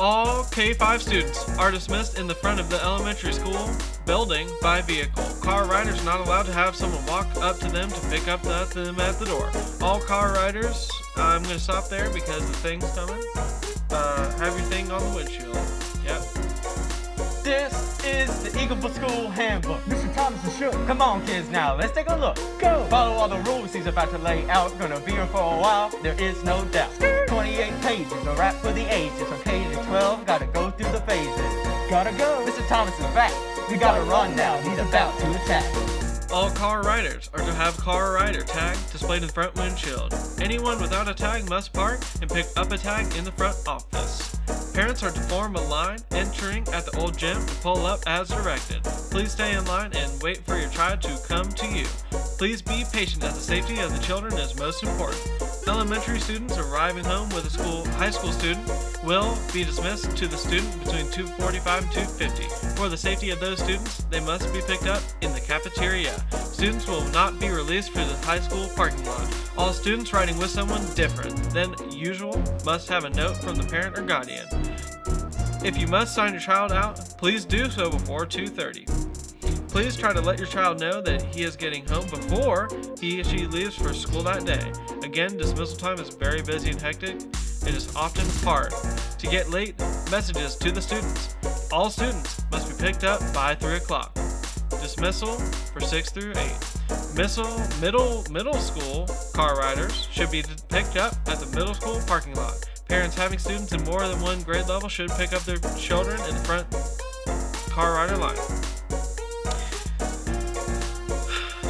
All K-5 students are dismissed in the front of the elementary school building by vehicle. Car riders are not allowed to have someone walk up to them to pick up them at the door. All car riders, I'm going to stop there because the thing's coming. Have your thing on the windshield. Yep. This is the Eagleville School Handbook. Mr. Thomas and Shook. Come on, kids, now let's take a look. Go! Follow all the rules he's about to lay out. Gonna be here for a while, there is no doubt. 28 pages, a rap for the ages. From K-12, gotta go through the phases. Gotta go. Mr. Thomas is back. We gotta run now, he's about to attack. All car riders are to have car rider tag displayed in the front windshield. Anyone without a tag must park and pick up a tag in the front office. Parents are to form a line entering at the old gym and pull up as directed. Please stay in line and wait for your child to come to you. Please be patient as the safety of the children is most important. Elementary students arriving home with a high school student will be dismissed to the student between 2:45 and 2:50. For the safety of those students, they must be picked up in the cafeteria. Students will not be released to the high school parking lot. All students riding with someone different than usual must have a note from the parent or guardian. If you must sign your child out, please do so before 2:30. Please try to let your child know that he is getting home before he or she leaves for school that day. Again, dismissal time is very busy and hectic. It is often hard to get late messages to the students. All students must be picked up by 3 o'clock. Dismissal for 6 through 8. Middle school car riders should be picked up at the middle school parking lot. Parents having students in more than one grade level should pick up their children in the front car rider line.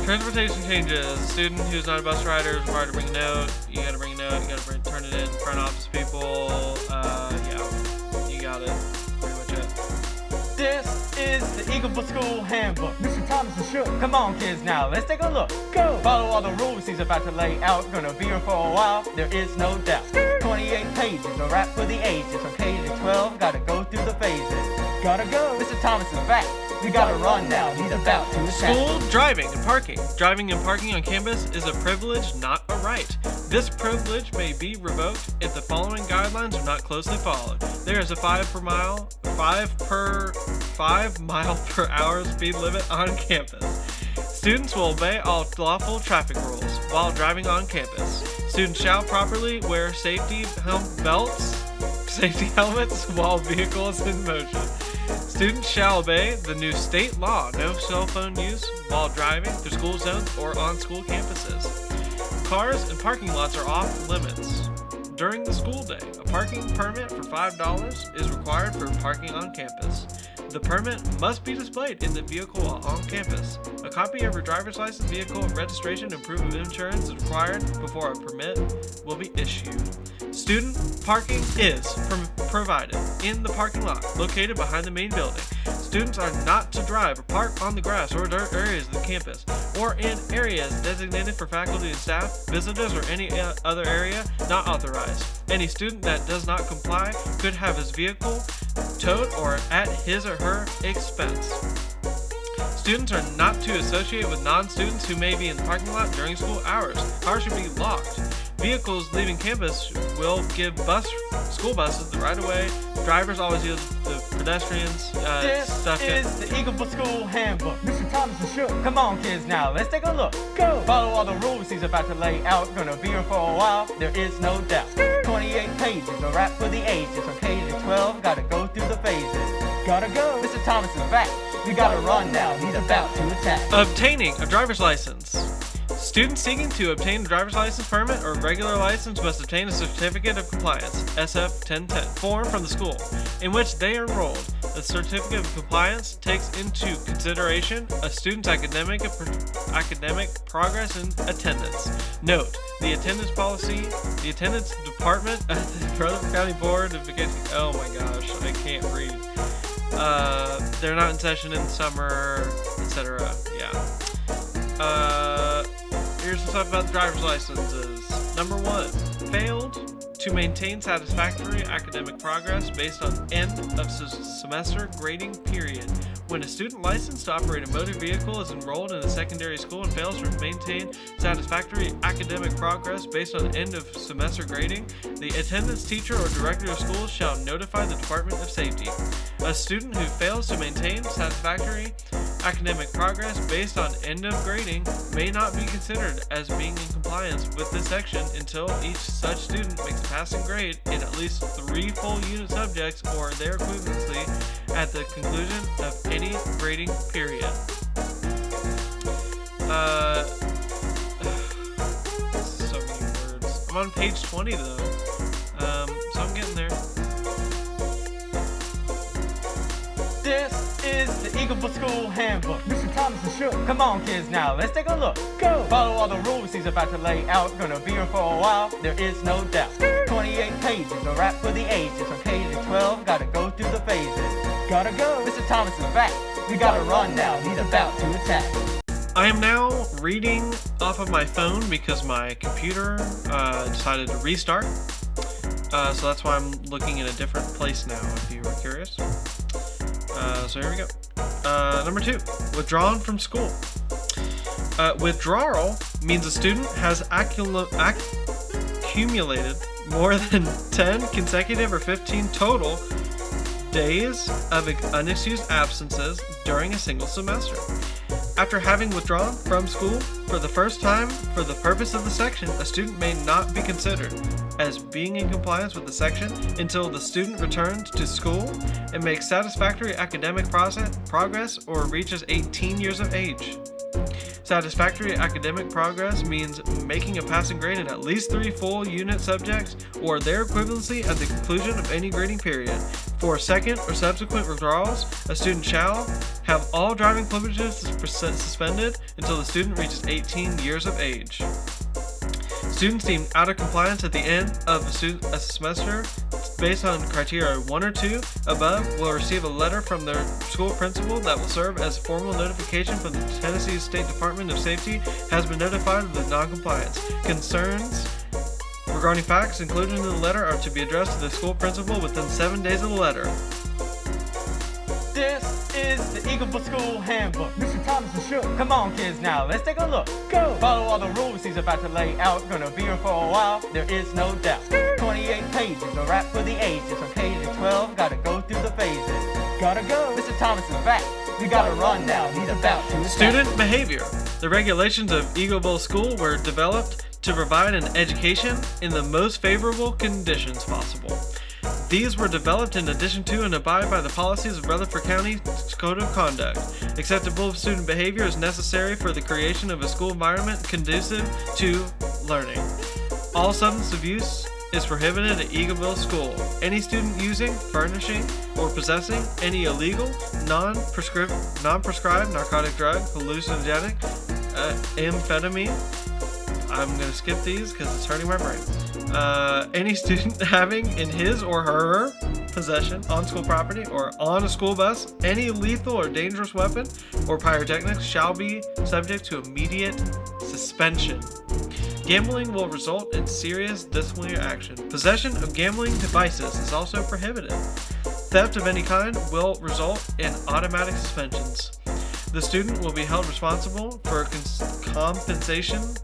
Transportation changes. A student who's not a bus rider is required to bring a note. You gotta bring a note. You gotta turn it in front office people. Yeah, you got it. Pretty much it. This is the Eagleville School Handbook. Mr. Thomas is shook. Come on, kids, now let's take a look. Go! Follow all the rules he's about to lay out. Gonna be here for a while, there is no doubt. 28 pages, a rap for the ages. From K to 12, gotta go through the phases. Gotta go. Mr. Thomas is back. We gotta run now, he's about to attack. School driving and parking. Driving and parking on campus is a privilege, not a right. This privilege may be revoked if the following guidelines are not closely followed. There is a 5 mile per hour speed limit on campus. Students will obey all lawful traffic rules while driving on campus. Students shall properly wear safety helmets while vehicles in motion. Students shall obey the new state law, no cell phone use while driving through school zones or on school campuses. Cars and parking lots are off limits. During the school day, a parking permit for $5 is required for parking on campus. The permit must be displayed in the vehicle while on campus. A copy of your driver's license, vehicle registration, and proof of insurance is required before a permit will be issued. Student parking is provided in the parking lot located behind the main building. Students are not to drive or park on the grass or dirt areas of the campus or in areas designated for faculty and staff, visitors, or any other area not authorized. Any student that does not comply could have his vehicle towed or at his or her expense. Students are not to associate with non-students who may be in the parking lot during school hours. Cars should be locked. Vehicles leaving campus will give school buses the right of way. Drivers always use the pedestrians. This is the Eagleville School Handbook. Mr. Thomas is shook. Come on, kids, now let's take a look. Go! Follow all the rules he's about to lay out. Gonna be here for a while, there is no doubt. 28 pages, a rap for the ages. From K to 12, gotta go through the phases. Gotta go. Mr. Thomas is back. We gotta run now, he's about to attack. Obtaining a driver's license. Students seeking to obtain a driver's license permit or regular license must obtain a certificate of compliance (SF-1010) form from the school in which they are enrolled. The certificate of compliance takes into consideration a student's academic progress and attendance. Note: the attendance policy, the attendance department at the Rutherford County Board of Education. Oh my gosh, I can't read. They're not in session in the summer, etc. Yeah. Here's some stuff about the driver's licenses. Number 1, failed to maintain satisfactory academic progress based on end of semester grading period. When a student licensed to operate a motor vehicle is enrolled in a secondary school and fails to maintain satisfactory academic progress based on end of semester grading, the attendance teacher or director of schools shall notify the Department of Safety. A student who fails to maintain satisfactory academic progress based on end of grading may not be considered as being in compliance with this section until each such student makes a passing grade in at least 3 full unit subjects or their equivalency at the conclusion of any grading period. So many words. I'm on page 20 though, so I'm getting there. This is the Eagleville School Handbook. Mr. Thomas and Shook. Come on, kids, now let's take a look. Go! Follow all the rules he's about to lay out. Gonna be here for a while, there is no doubt. 28 pages, a rap for the ages. From K to 12, gotta go through the phases. Gotta go. Mr. Thomas is back. We gotta run now. He's about to attack. I am now reading off of my phone because my computer decided to restart. So that's why I'm looking in a different place now, if you were curious. So here we go. Number 2, withdrawn from school. Withdrawal means a student has accumulated more than 10 consecutive or 15 total days of unexcused absences during a single semester. After having withdrawn from school for the first time for the purpose of the section, a student may not be considered as being in compliance with the section until the student returns to school and makes satisfactory academic progress or reaches 18 years of age. Satisfactory academic progress means making a passing grade in at least 3 full unit subjects or their equivalency at the conclusion of any grading period. For second or subsequent withdrawals, a student shall have all driving privileges suspended until the student reaches 18 years of age. Students deemed out of compliance at the end of a semester based on criteria 1 or 2 above will receive a letter from their school principal that will serve as formal notification from the Tennessee State Department of Safety has been notified of the non-compliance. Concerns regarding facts included in the letter are to be addressed to the school principal within 7 days of the letter. This is the Eagleville School Handbook. Mr. Thomas and Shook. Come on, kids, now let's take a look. Go! Follow all the rules he's about to lay out. Gonna be here for a while, there is no doubt. 28 pages, a rap for the ages. From K to 12, gotta go through the phases. Gotta go. Mr. Thomas is back. We gotta run now. He's about to attack. Student behavior. The regulations of Eagleville School were developed to provide an education in the most favorable conditions possible. These were developed in addition to and abide by the policies of Rutherford County Code of Conduct. Acceptable student behavior is necessary for the creation of a school environment conducive to learning. All substance abuse is prohibited at Eagleville School. Any student using, furnishing, or possessing any illegal, non-prescribed narcotic drug, hallucinogenic, amphetamine, I'm going to skip these because it's hurting my brain. Any student having in his or her possession on school property or on a school bus any lethal or dangerous weapon or pyrotechnics shall be subject to immediate suspension. Gambling will result in serious disciplinary action. Possession of gambling devices is also prohibited. Theft of any kind will result in automatic suspensions. The student will be held responsible for compensation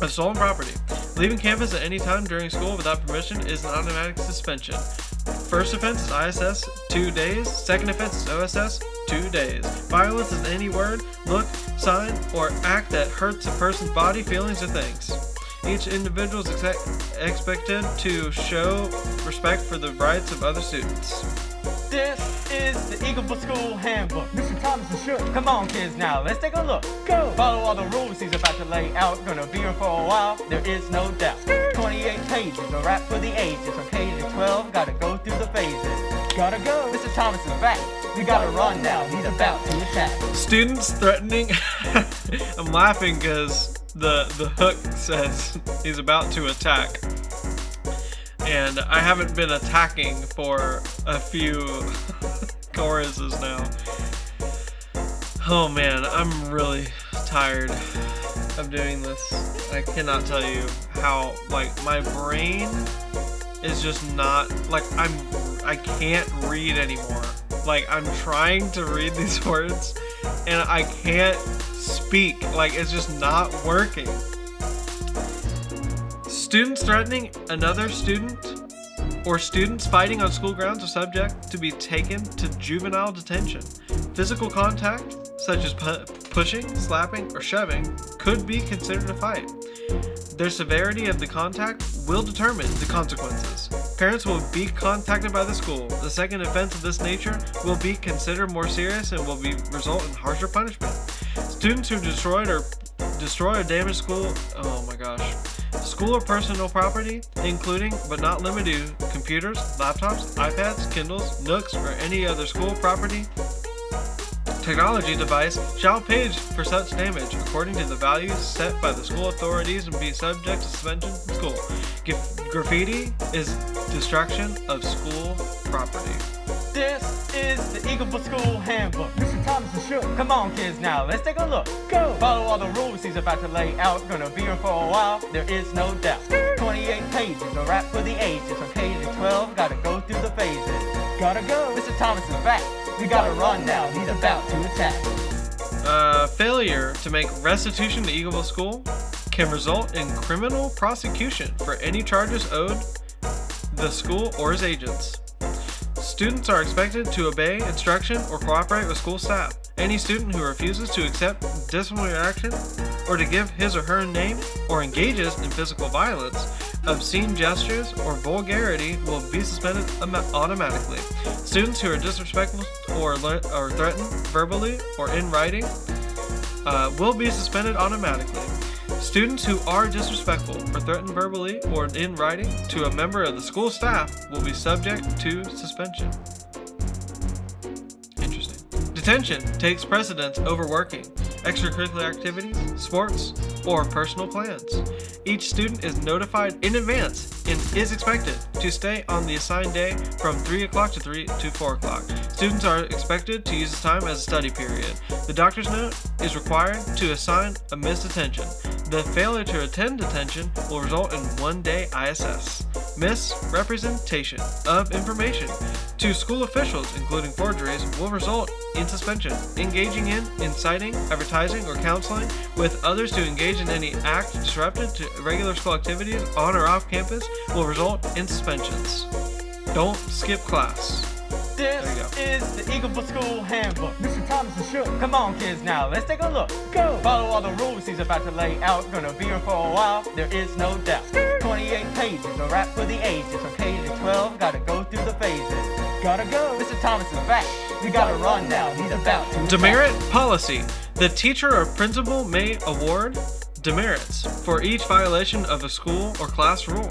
of stolen property. Leaving campus at any time during school without permission is an automatic suspension. First offense is ISS 2 days. Second offense is OSS 2 days. Violence is any word, look, sign, or act that hurts a person's body, feelings, or things. Each individual is expected to show respect for the rights of other students. This is the Eagleville School Handbook. Mr. Thomas and Shook. Come on, kids, now let's take a look. Go! Follow all the rules he's about to lay out. Gonna be here for a while, there is no doubt. 28 pages, a rap for the ages. From K to 12, gotta go through the phases. Gotta go. Mr. Thomas is back. We gotta run now. He's about to attack. Students threatening. I'm laughing because the hook says he's about to attack. And I haven't been attacking for a few choruses now. Oh man, I'm really tired of doing this. I cannot tell you how, like, my brain is just not, like, I can't read anymore. Like, I'm trying to read these words and I can't speak. Like, it's just not working. Students threatening another student or students fighting on school grounds are subject to be taken to juvenile detention. Physical contact, such as pushing, slapping, or shoving, could be considered a fight. Their severity of the contact will determine the consequences. Parents will be contacted by the school. The second offense of this nature will be considered more serious and will result in harsher punishment. Students who destroyed or destroy or damage school or personal property, including but not limited to computers, laptops, iPads, Kindles, Nooks, or any other school property technology device shall pay for such damage according to the values set by the school authorities and be subject to suspension from school. Graffiti is destruction of school property. This is the Eagleville School Handbook. Mr. Thomas and Shook. Come on, kids, now let's take a look. Go! Follow all the rules he's about to lay out. Gonna be here for a while, there is no doubt. 28 pages, a rap for the ages. From K to 12, gotta go through the phases. Gotta go. Mr. Thomas is back. We gotta run now, he's about to attack. Failure to make restitution to Eagleville School can result in criminal prosecution for any charges owed the school or its agents. Students are expected to obey instruction or cooperate with school staff. Any student who refuses to accept disciplinary action or to give his or her name or engages in physical violence, obscene gestures, or vulgarity will be suspended automatically. Students who are disrespectful or threatened verbally or in writing will be suspended automatically. Students who are disrespectful or threatened verbally or in writing to a member of the school staff will be subject to suspension. Interesting. Detention takes precedence over working, extracurricular activities, sports, or personal plans. Each student is notified in advance and is expected to stay on the assigned day from 3 o'clock to 4 o'clock. Students are expected to use this time as a study period. The doctor's note is required to assign a missed detention. The failure to attend detention will result in 1 day ISS. Misrepresentation of information to school officials, including forgeries, will result in suspension. Engaging in, inciting, advertising, or counseling with others to engage in any act disruptive to regular school activities on or off campus will result in suspensions. Don't skip class. This is the Eagleville School Handbook. Mr. Thomas and Shook. Come on, kids, now let's take a look. Go! Follow all the rules he's about to lay out. Gonna be here for a while, there is no doubt. 28 pages, a rap for the ages. From K to 12, gotta go through the phases. Gotta go. Mr. Thomas is back. We gotta run now, he's about to attack. Demerit Policy. The teacher or principal may award demerits for each violation of a school or class rule.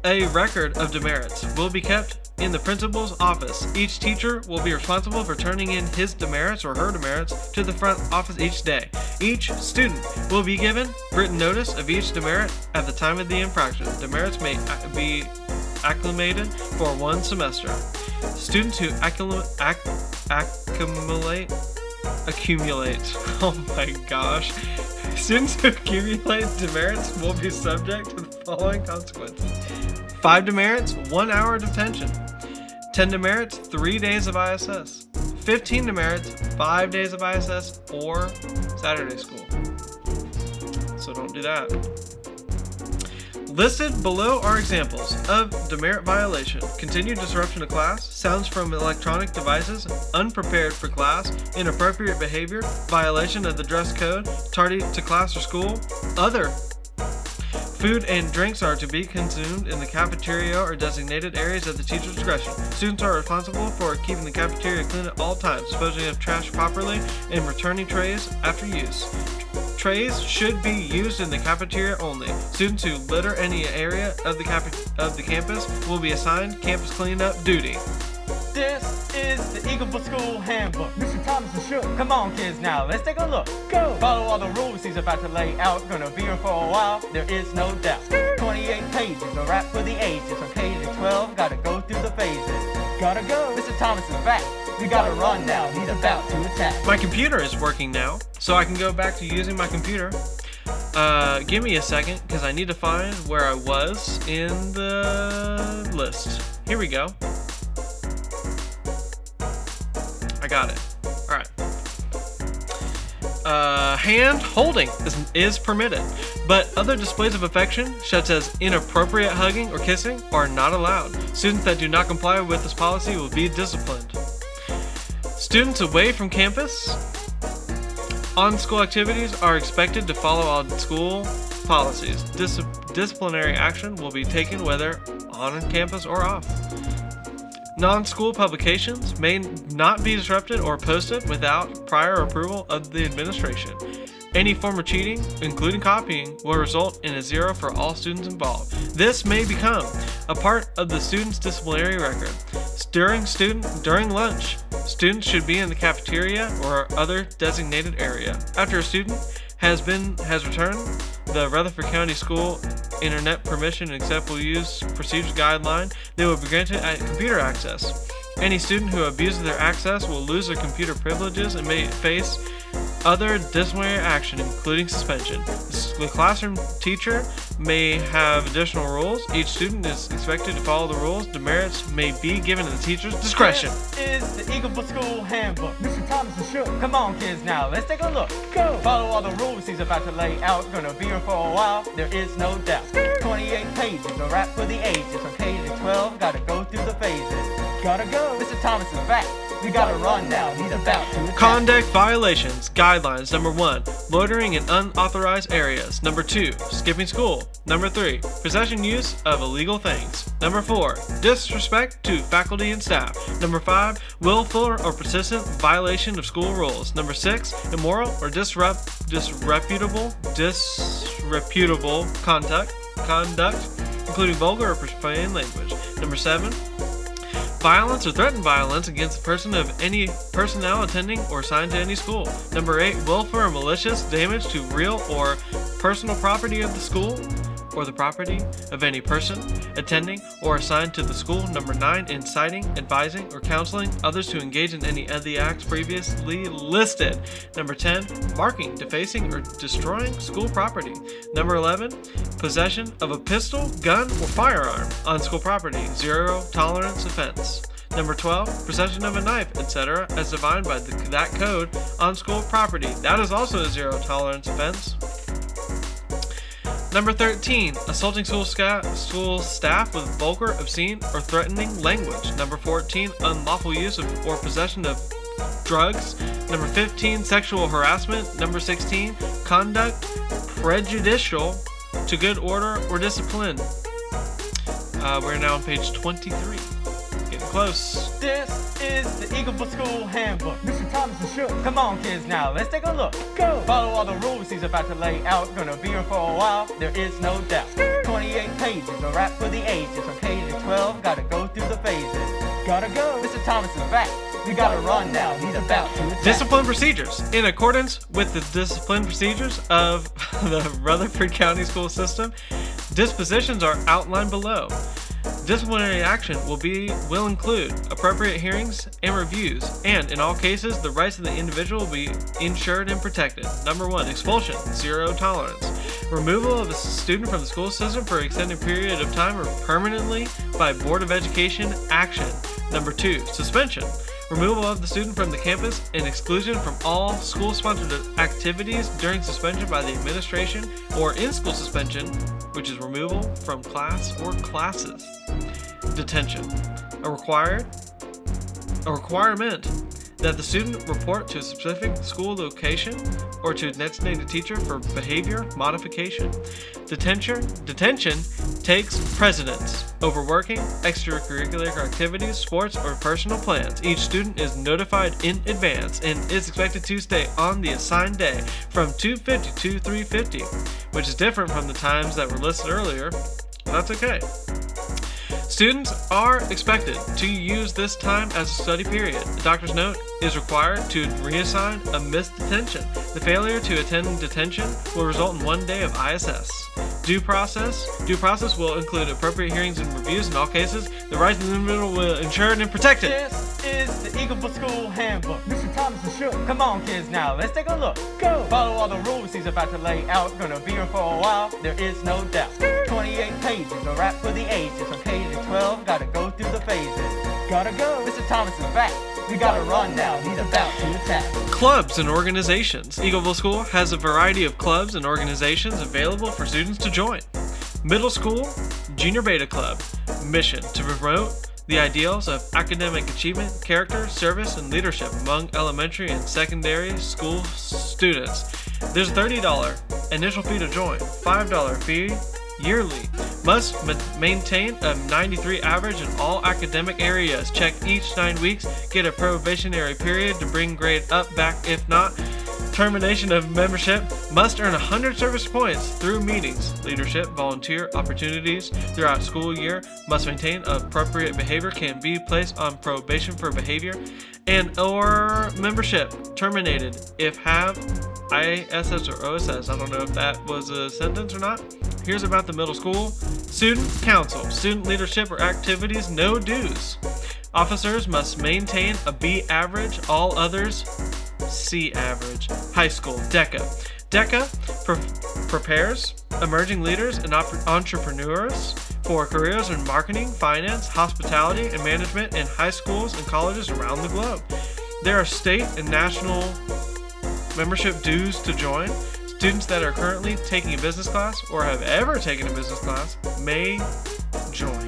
A record of demerits will be kept in the principal's office. Each teacher will be responsible for turning in his demerits or her demerits to the front office each day. Each student will be given written notice of each demerit at the time of the infraction. Demerits may be accumulated for 1 semester. Students who accumulate. Oh my gosh. Students who accumulate demerits will be subject to the following consequences. 5 demerits, 1 hour of detention. 10 demerits, 3 days of ISS. 15 demerits, 5 days of ISS or Saturday school. So don't do that. Listed below are examples of demerit violation: continued disruption of class, sounds from electronic devices, unprepared for class, inappropriate behavior, violation of the dress code, tardy to class or school. Other food and drinks are to be consumed in the cafeteria or designated areas at the teacher's discretion. Students are responsible for keeping the cafeteria clean at all times, disposing of trash properly, and returning trays after use. Trays should be used in the cafeteria only. Students who litter any area of the campus will be assigned campus cleanup duty. This is the Eagleville School Handbook. Mr. Thomas and Shook. Come on, kids, now let's take a look. Go! Follow all the rules he's about to lay out. Gonna be here for a while, there is no doubt. 28 pages, a rap for the ages. From K to 12, gotta go through the phases. Gotta go. Mr. Thomas is back. We gotta run now, he's about to attack. My computer is working now, so I can go back to using my computer. Give me a second, because I need to find where I was in the list. Here we go. I got it. Alright. Hand holding is permitted, but other displays of affection, such as inappropriate hugging or kissing, are not allowed. Students that do not comply with this policy will be disciplined. Students away from campus on school activities are expected to follow all school policies. Disciplinary action will be taken whether on campus or off. Non-school publications may not be disrupted or posted without prior approval of the administration. Any form of cheating, including copying, will result in a 0 for all students involved. This may become a part of the student's disciplinary record. During lunch, students should be in the cafeteria or other designated area. After a student has returned the Rutherford County School Internet Permission and Acceptable Use Procedures Guideline, they will be granted computer access. Any student who abuses their access will lose their computer privileges and may face other disciplinary action, including suspension. The classroom teacher may have additional rules. Each student is expected to follow the rules. Demerits may be given at the teacher's discretion. This is the Eagleville School Handbook. Mr. Thomas is shook. Come on, kids, now let's take a look. Go! Follow all the rules he's about to lay out. Gonna be here for a while, there is no doubt. 28 pages, a rap for the ages. From K to 12, gotta go through the phases. Gotta go. Mr. Thomas is back. We gotta run now. He's about to attack. Conduct violations. Guidelines. Number 1, loitering in unauthorized areas. Number 2, skipping school. Number 3, possession use of illegal things. Number 4, disrespect to faculty and staff. Number 5, willful or persistent violation of school rules. Number 6, immoral or disreputable conduct, including vulgar or profane language. Number 7, violence or threatened violence against a person of any personnel attending or assigned to any school. Number 8, willful or malicious damage to real or personal property of the school or the property of any person attending or assigned to the school. Number 9, inciting, advising, or counseling others to engage in any of the acts previously listed. Number 10, marking, defacing, or destroying school property. Number 11, possession of a pistol, gun, or firearm on school property, 0 tolerance offense. Number 12, possession of a knife, etc., as defined by that code on school property. That is also a 0 tolerance offense. Number 13, assaulting school staff with vulgar, obscene, or threatening language. Number 14, unlawful use of or possession of drugs. Number 15, sexual harassment. Number 16, conduct prejudicial to good order or discipline. We're now on page 23. Getting close. This is the Eagleville School Handbook. Mr. Thomas is shook. Come on, kids, now let's take a look. Go! Follow all the rules he's about to lay out. Gonna be here for a while, there is no doubt. 28 pages, a rap for the ages. From K to 12, gotta go through the phases. Gotta go. Mr. Thomas is back. We gotta run now. He's about to attack. Discipline procedures. In accordance with the discipline procedures of the Rutherford County School System, dispositions are outlined below. Disciplinary action will include appropriate hearings and reviews, and in all cases, the rights of the individual will be ensured and protected. Number 1, expulsion, 0 tolerance. Removal of a student from the school system for an extended period of time or permanently by Board of Education action. Number 2, suspension. Removal of the student from the campus and exclusion from all school-sponsored activities during suspension by the administration, or in-school suspension, which is removal from class or classes. Detention. A requirement that the student report to a specific school location or to a designated teacher for behavior modification. Detention takes precedence over working, extracurricular activities, sports, or personal plans. Each student is notified in advance and is expected to stay on the assigned day from 2:50 to 3:50, which is different from the times that were listed earlier. That's okay. Students are expected to use this time as a study period. The doctor's note is required to reassign a missed detention. The failure to attend detention will result in 1 day of ISS. Due process will include appropriate hearings and reviews. In all cases, the rights of the individual will ensured and protected. This is the Eagleville School Handbook. Mr. Thomas is shook. Come on, kids, now let's take a look. Go! Follow all the rules he's about to lay out. Gonna be here for a while, there is no doubt. 28 pages, a rap for the ages. From K to 12, gotta go through the phases. Gotta go. Mr. Thomas is back. We gotta run now. He's about to attack. Clubs and organizations. Eagleville School has a variety of clubs and organizations available for students to join. Middle School Junior Beta Club. Mission to promote the ideals of academic achievement, character, service, and leadership among elementary and secondary school students. There's a $30 initial fee to join, $5 fee yearly. Must maintain a 93 average in all academic areas. Check each 9 weeks. Get a probationary period to bring grade up back if not. Termination of membership must earn 100 service points through meetings. Leadership, volunteer opportunities throughout school year must maintain appropriate behavior, can be placed on probation for behavior, and or membership terminated if have ISS or OSS. I don't know if that was a sentence or not. Here's about the middle school. Student council, student leadership or activities, no dues. Officers must maintain a B average, all others C average. High school, DECA. DECA prepares emerging leaders and entrepreneurs for careers in marketing, finance, hospitality, and management in high schools and colleges around the globe. There are state and national membership dues to join. Students that are currently taking a business class or have ever taken a business class may join.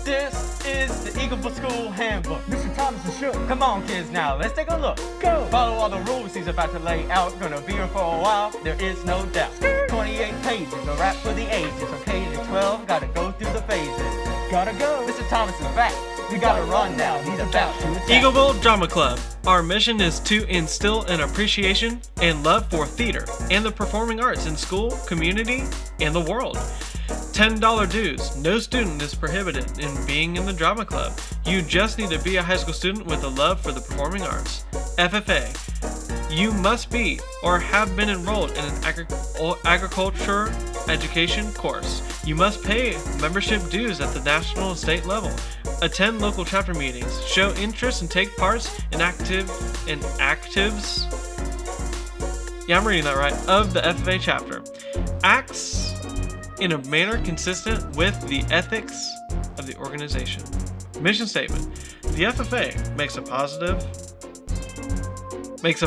This is the Eagleville School Handbook. Mr. Thomas is shook. Come on, kids, now let's take a look. Go! Follow all the rules he's about to lay out. Gonna be here for a while, there is no doubt. 28 pages, a rap for the ages. From K to 12, gotta go through the phases. Gotta go. Mr. Thomas is back. We gotta run now. He's about to attack. Eagleville Drama Club. Our mission is to instill an appreciation and love for theater and the performing arts in school, community, and the world. $10 dues. No student is prohibited in being in the drama club. You just need to be a high school student with a love for the performing arts. FFA. You must be or have been enrolled in an agriculture education course. You must pay membership dues at the national and state level. Attend local chapter meetings. Show interest and take parts in actives. Yeah, I'm reading that right. Of the FFA chapter. Acts in a manner consistent with the ethics of the organization. Mission statement. The FFA makes a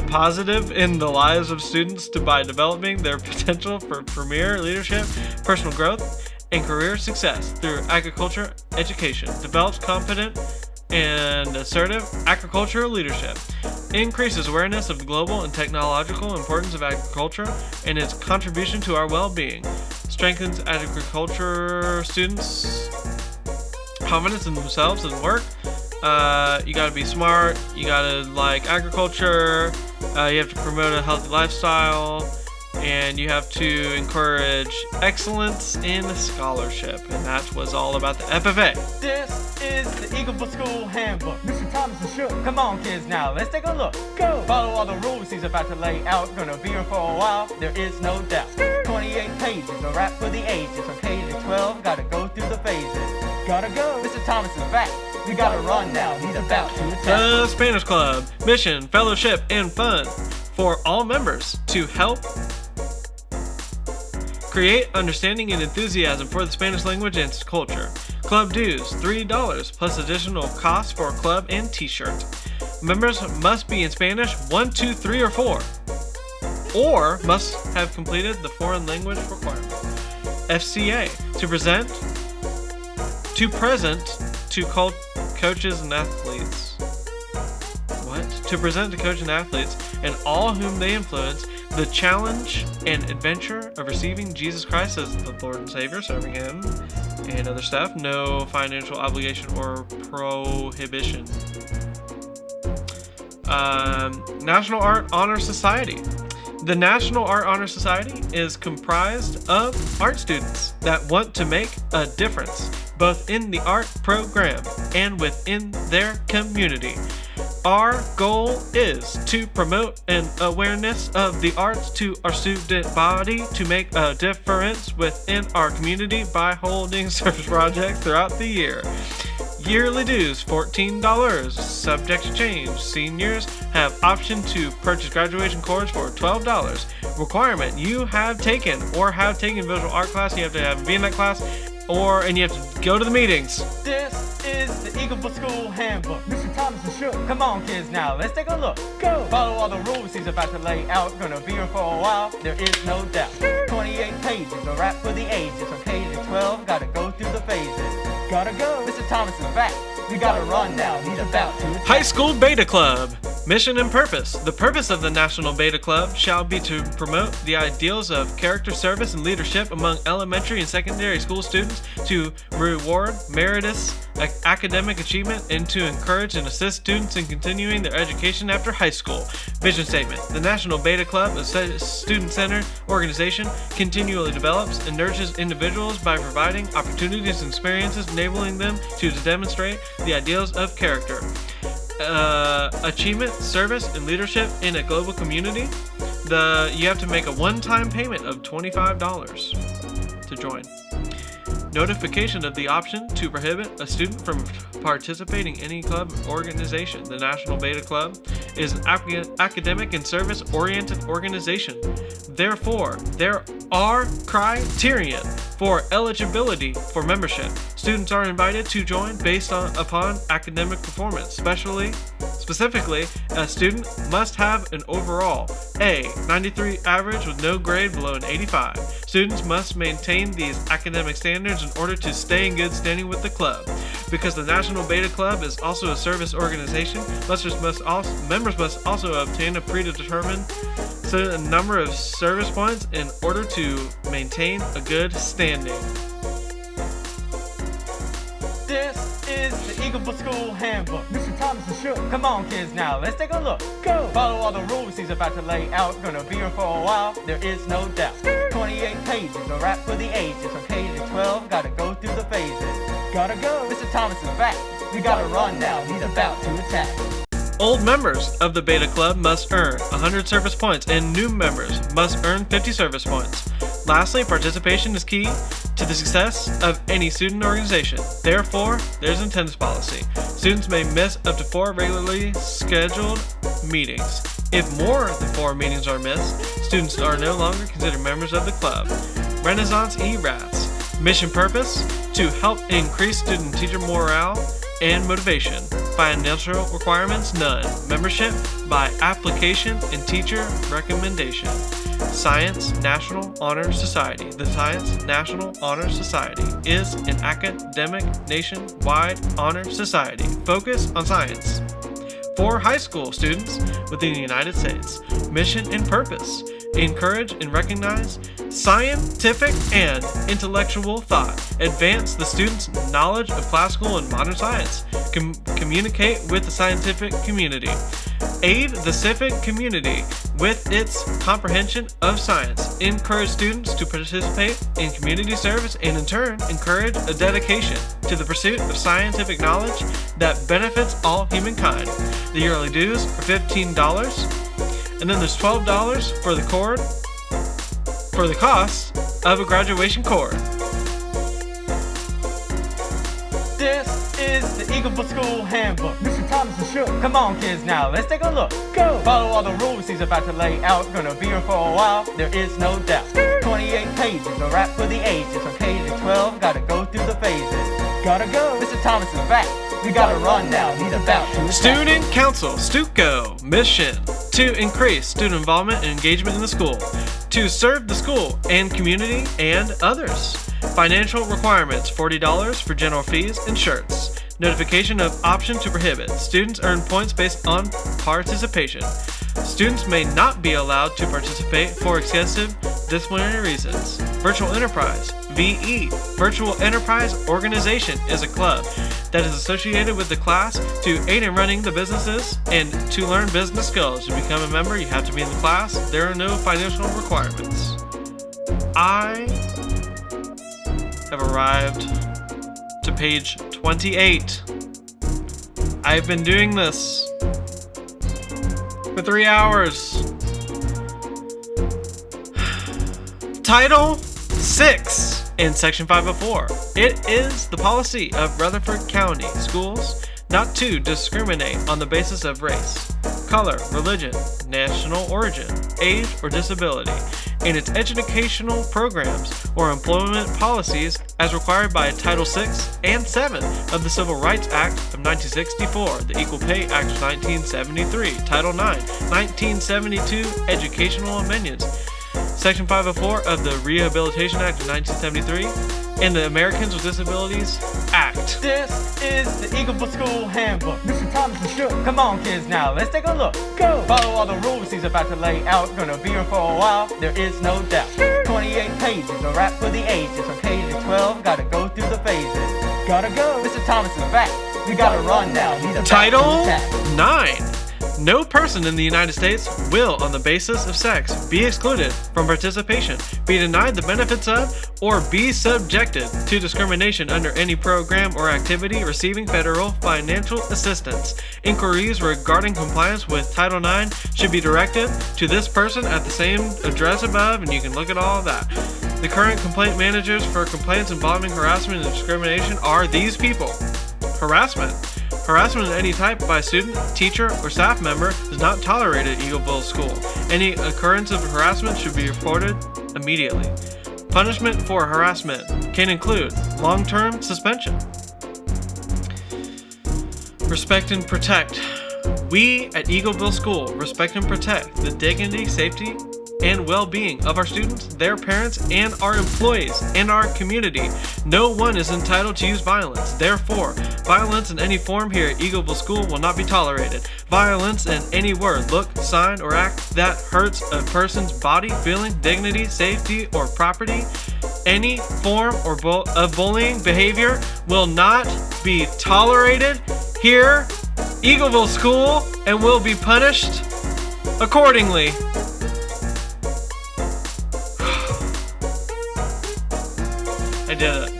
positive in the lives of students by developing their potential for premier leadership, personal growth, and career success through agriculture education. Develops competent and assertive agricultural leadership. Increases awareness of the global and technological importance of agriculture and its contribution to our well-being. Strengthens agriculture students' confidence in themselves and work. You gotta be smart, you gotta like agriculture, you have to promote a healthy lifestyle, and you have to encourage excellence in scholarship. And that was all about the FFA. This is the Eagleville School Handbook. Mr. Thomas is shook. Come on, kids, now let's take a look. Go! Follow all the rules he's about to lay out. Gonna be here for a while, there is no doubt. 28 pages, a rap for the ages. From K to 12, gotta go through the phases. Gotta go. Mr. Thomas is back. We gotta run now. He's about to attack. The Spanish Club. Mission, fellowship, and fun for all members to help create understanding and enthusiasm for the Spanish language and culture. Club dues, $3 plus additional costs for a club and t-shirt. Members must be in Spanish 1, 2, 3, or 4, or must have completed the foreign language requirement. FCA, to present to coaches and athletes. What? To present to coaches and athletes and all whom they influence the challenge and adventure of receiving Jesus Christ as the Lord and Savior, serving Him, and other stuff. No financial obligation or prohibition. National Art Honor Society. The National Art Honor Society is comprised of art students that want to make a difference, both in the art program and within their community. Our goal is to promote an awareness of the arts to our student body, to make a difference within our community by holding service projects throughout the year. Yearly dues, $14, subject to change. Seniors have option to purchase graduation cards for $12. Requirement, you have taken visual art class, you have to be in that class, and you have to go to the meetings. This is the Eagleville School Handbook. Mr. Thomas is shook. Come on, kids, now let's take a look. Go! Follow all the rules he's about to lay out. Gonna be here for a while, there is no doubt. 28 pages, a rap for the ages. From K to 12, gotta go through the phases. Gotta go. Mr. Thomas is back. We gotta run now. He's about to attack. High School Beta Club. Mission and purpose. The purpose of the National Beta Club shall be to promote the ideals of character, service, and leadership among elementary and secondary school students, to reward meritorious academic achievement, and to encourage and assist students in continuing their education after high school. Vision statement. The National Beta Club, a student-centered organization, continually develops and nurtures individuals by providing opportunities and experiences enabling them to demonstrate the ideals of character, achievement, service, and leadership in a global community. You have to make a one-time payment of $25 to join. Notification of the option to prohibit a student from participating in any club or organization. The National Beta Club is an academic and service-oriented organization. Therefore, there are criteria for eligibility for membership. Students are invited to join based upon academic performance. Specifically, a student must have an overall A 93 average with no grade below an 85. Students must maintain these academic standards in order to stay in good standing with the club. Because the National Beta Club is also a service organization, members must also obtain a predetermined certain number of service points in order to maintain a good standing. This is the Eagleville School Handbook. Mr. Thomas is shook. Come on, kids, now let's take a look. Go! Follow all the rules he's about to lay out. Gonna be here for a while, there is no doubt. 28 pages, a rap for the ages. From K to 12, gotta go through the phases. Gotta go. Mr. Thomas is back. We gotta run now. He's about to attack. Old members of the Beta Club must earn 100 service points, and new members must earn 50 service points. Lastly, participation is key to the success of any student organization. Therefore, there's an attendance policy. Students may miss up to 4 regularly scheduled meetings. If more than 4 meetings are missed, students are no longer considered members of the club. Renaissance E-Rats. Mission purpose: to help increase student and teacher morale and motivation. Financial requirements: none. Membership by application and teacher recommendation. Science National Honor Society. The Science National Honor Society is an academic nationwide honor society focused on science for high school students within the United States. Mission and purpose: encourage and recognize scientific and intellectual thought, advance the students' knowledge of classical and modern science, communicate with the scientific community, aid the civic community with its comprehension of science, encourage students to participate in community service, and in turn encourage a dedication to the pursuit of scientific knowledge that benefits all humankind. The yearly dues are $15, and then there's $12 for the cost of a graduation cord. This is the Eagleville School Handbook. Mr. Thomas is shook. Come on, kids, now let's take a look. Go! Follow all the rules he's about to lay out. Gonna be here for a while, there is no doubt. 28 pages, a rap for the ages. From K to 12, gotta go through the phases. Gotta go. Mr. Thomas is back. We gotta run now. He's about to attack. Student Council, STUCO. Mission: to increase student involvement and engagement in the school, to serve the school and community and others. Financial requirements: $40 for general fees and shirts. Notification of option to prohibit. Students earn points based on participation. Students may not be allowed to participate for excessive disciplinary reasons. Virtual Enterprise, VE. Virtual Enterprise Organization is a club that is associated with the class to aid in running the businesses and to learn business skills. To become a member, you have to be in the class. There are no financial requirements. I have arrived to page 28. I've been doing this for 3 hours. Title 6 in Section 504. It is the policy of Rutherford County Schools not to discriminate on the basis of race, color, religion, national origin, age, or disability in its educational programs or employment policies as required by Title 6 and 7 of the Civil Rights Act of 1964, the Equal Pay Act of 1973, Title 9, 1972 Educational Amendments, Section 504 of the Rehabilitation Act of 1973, and the Americans with Disabilities Act. This is the Eagleville School Handbook. Mr. Thomas and Shook. Come on, kids, now let's take a look. Go! Follow all the rules he's about to lay out. Gonna be here for a while, there is no doubt. 28 pages, a rap for the ages. From K to 12, gotta go through the phases. Gotta go. Mr. Thomas is back. We gotta run now. He's about Title to attack. 9. No person in the United States will, on the basis of sex, be excluded from participation, be denied the benefits of, or be subjected to discrimination under any program or activity receiving federal financial assistance. Inquiries regarding compliance with Title IX should be directed to this person at the same address above, and you can look at all of that. The current complaint managers for complaints involving harassment and discrimination are these people. Harassment. Harassment of any type by a student, teacher, or staff member is not tolerated at Eagleville School. Any occurrence of harassment should be reported immediately. Punishment for harassment can include long-term suspension. Respect and protect. We at Eagleville School respect and protect the dignity, safety, and well-being of our students, their parents, and our employees, and our community. No one is entitled to use violence. Therefore, violence in any form here at Eagleville School will not be tolerated. Violence in any word, look, sign, or act that hurts a person's body, feeling, dignity, safety, or property, any form of bullying behavior will not be tolerated here, Eagleville School, and will be punished accordingly. I did it.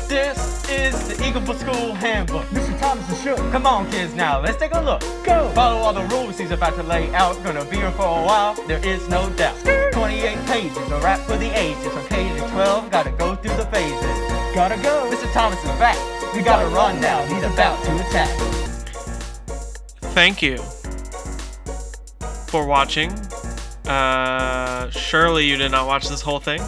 This is the Eagleville School Handbook. Mr. Thomas and Shook. Come on, kids, now let's take a look. Go! Follow all the rules he's about to lay out. Gonna be here for a while, there is no doubt. 28 pages, a rap for the ages. From K to 12, gotta go through the phases. Gotta go. Mr. Thomas is back. We gotta run now. He's about to attack. Thank you for watching. Surely you did not watch this whole thing.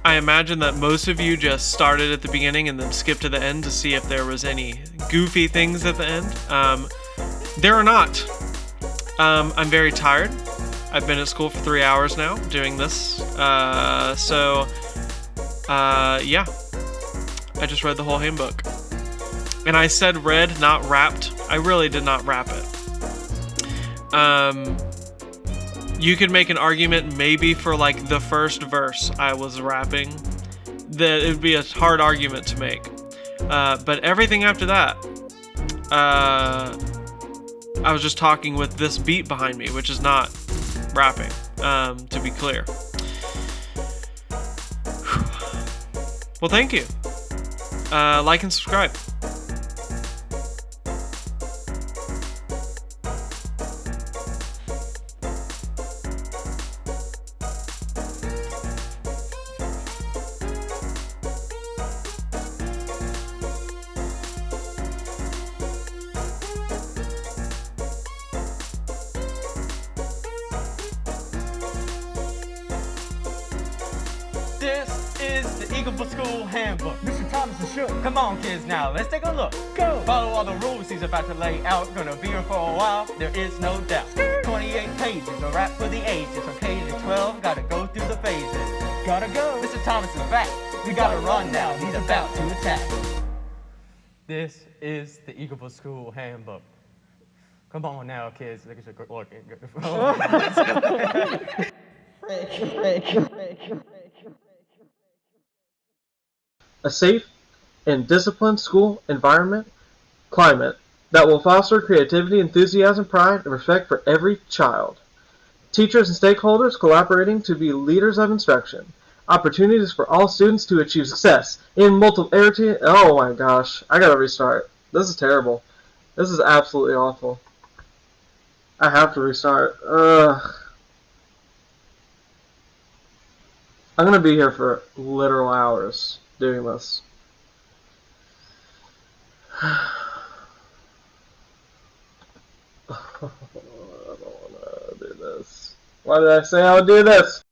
I imagine that most of you just started at the beginning and then skipped to the end to see if there was any goofy things at the end. There are not. I'm very tired. I've been at school for 3 hours now doing this. Yeah. I just read the whole handbook. And I said read, not rapped. I really did not rap it. You could make an argument maybe for like the first verse I was rapping. That it would be a hard argument to make. But everything after that, I was just talking with this beat behind me, which is not rapping, to be clear. Well, thank you. Like and subscribe. This is the Eagleville School Handbook. Mr. Thomas and Shook. Come on, kids, now let's take a look. Go! Follow all the rules he's about to lay out. Gonna be here for a while, there is no doubt. 28 pages, a rap for the ages. From K to 12, gotta go through the phases. Gotta go. Mr. Thomas is back. We gotta run now. He's about to attack. This is the Eagleville School Handbook. Come on now, kids. Look at your look. A safe and disciplined school environment climate that will foster creativity, enthusiasm, pride, and respect for every child. Teachers and stakeholders collaborating to be leaders of instruction. Opportunities for all students to achieve success in multiple areas. Oh my gosh, I gotta restart. This is terrible. This is absolutely awful. I have to restart. Ugh. I'm gonna be here for literal hours doing this. I don't wanna do this. Why did I say I would do this?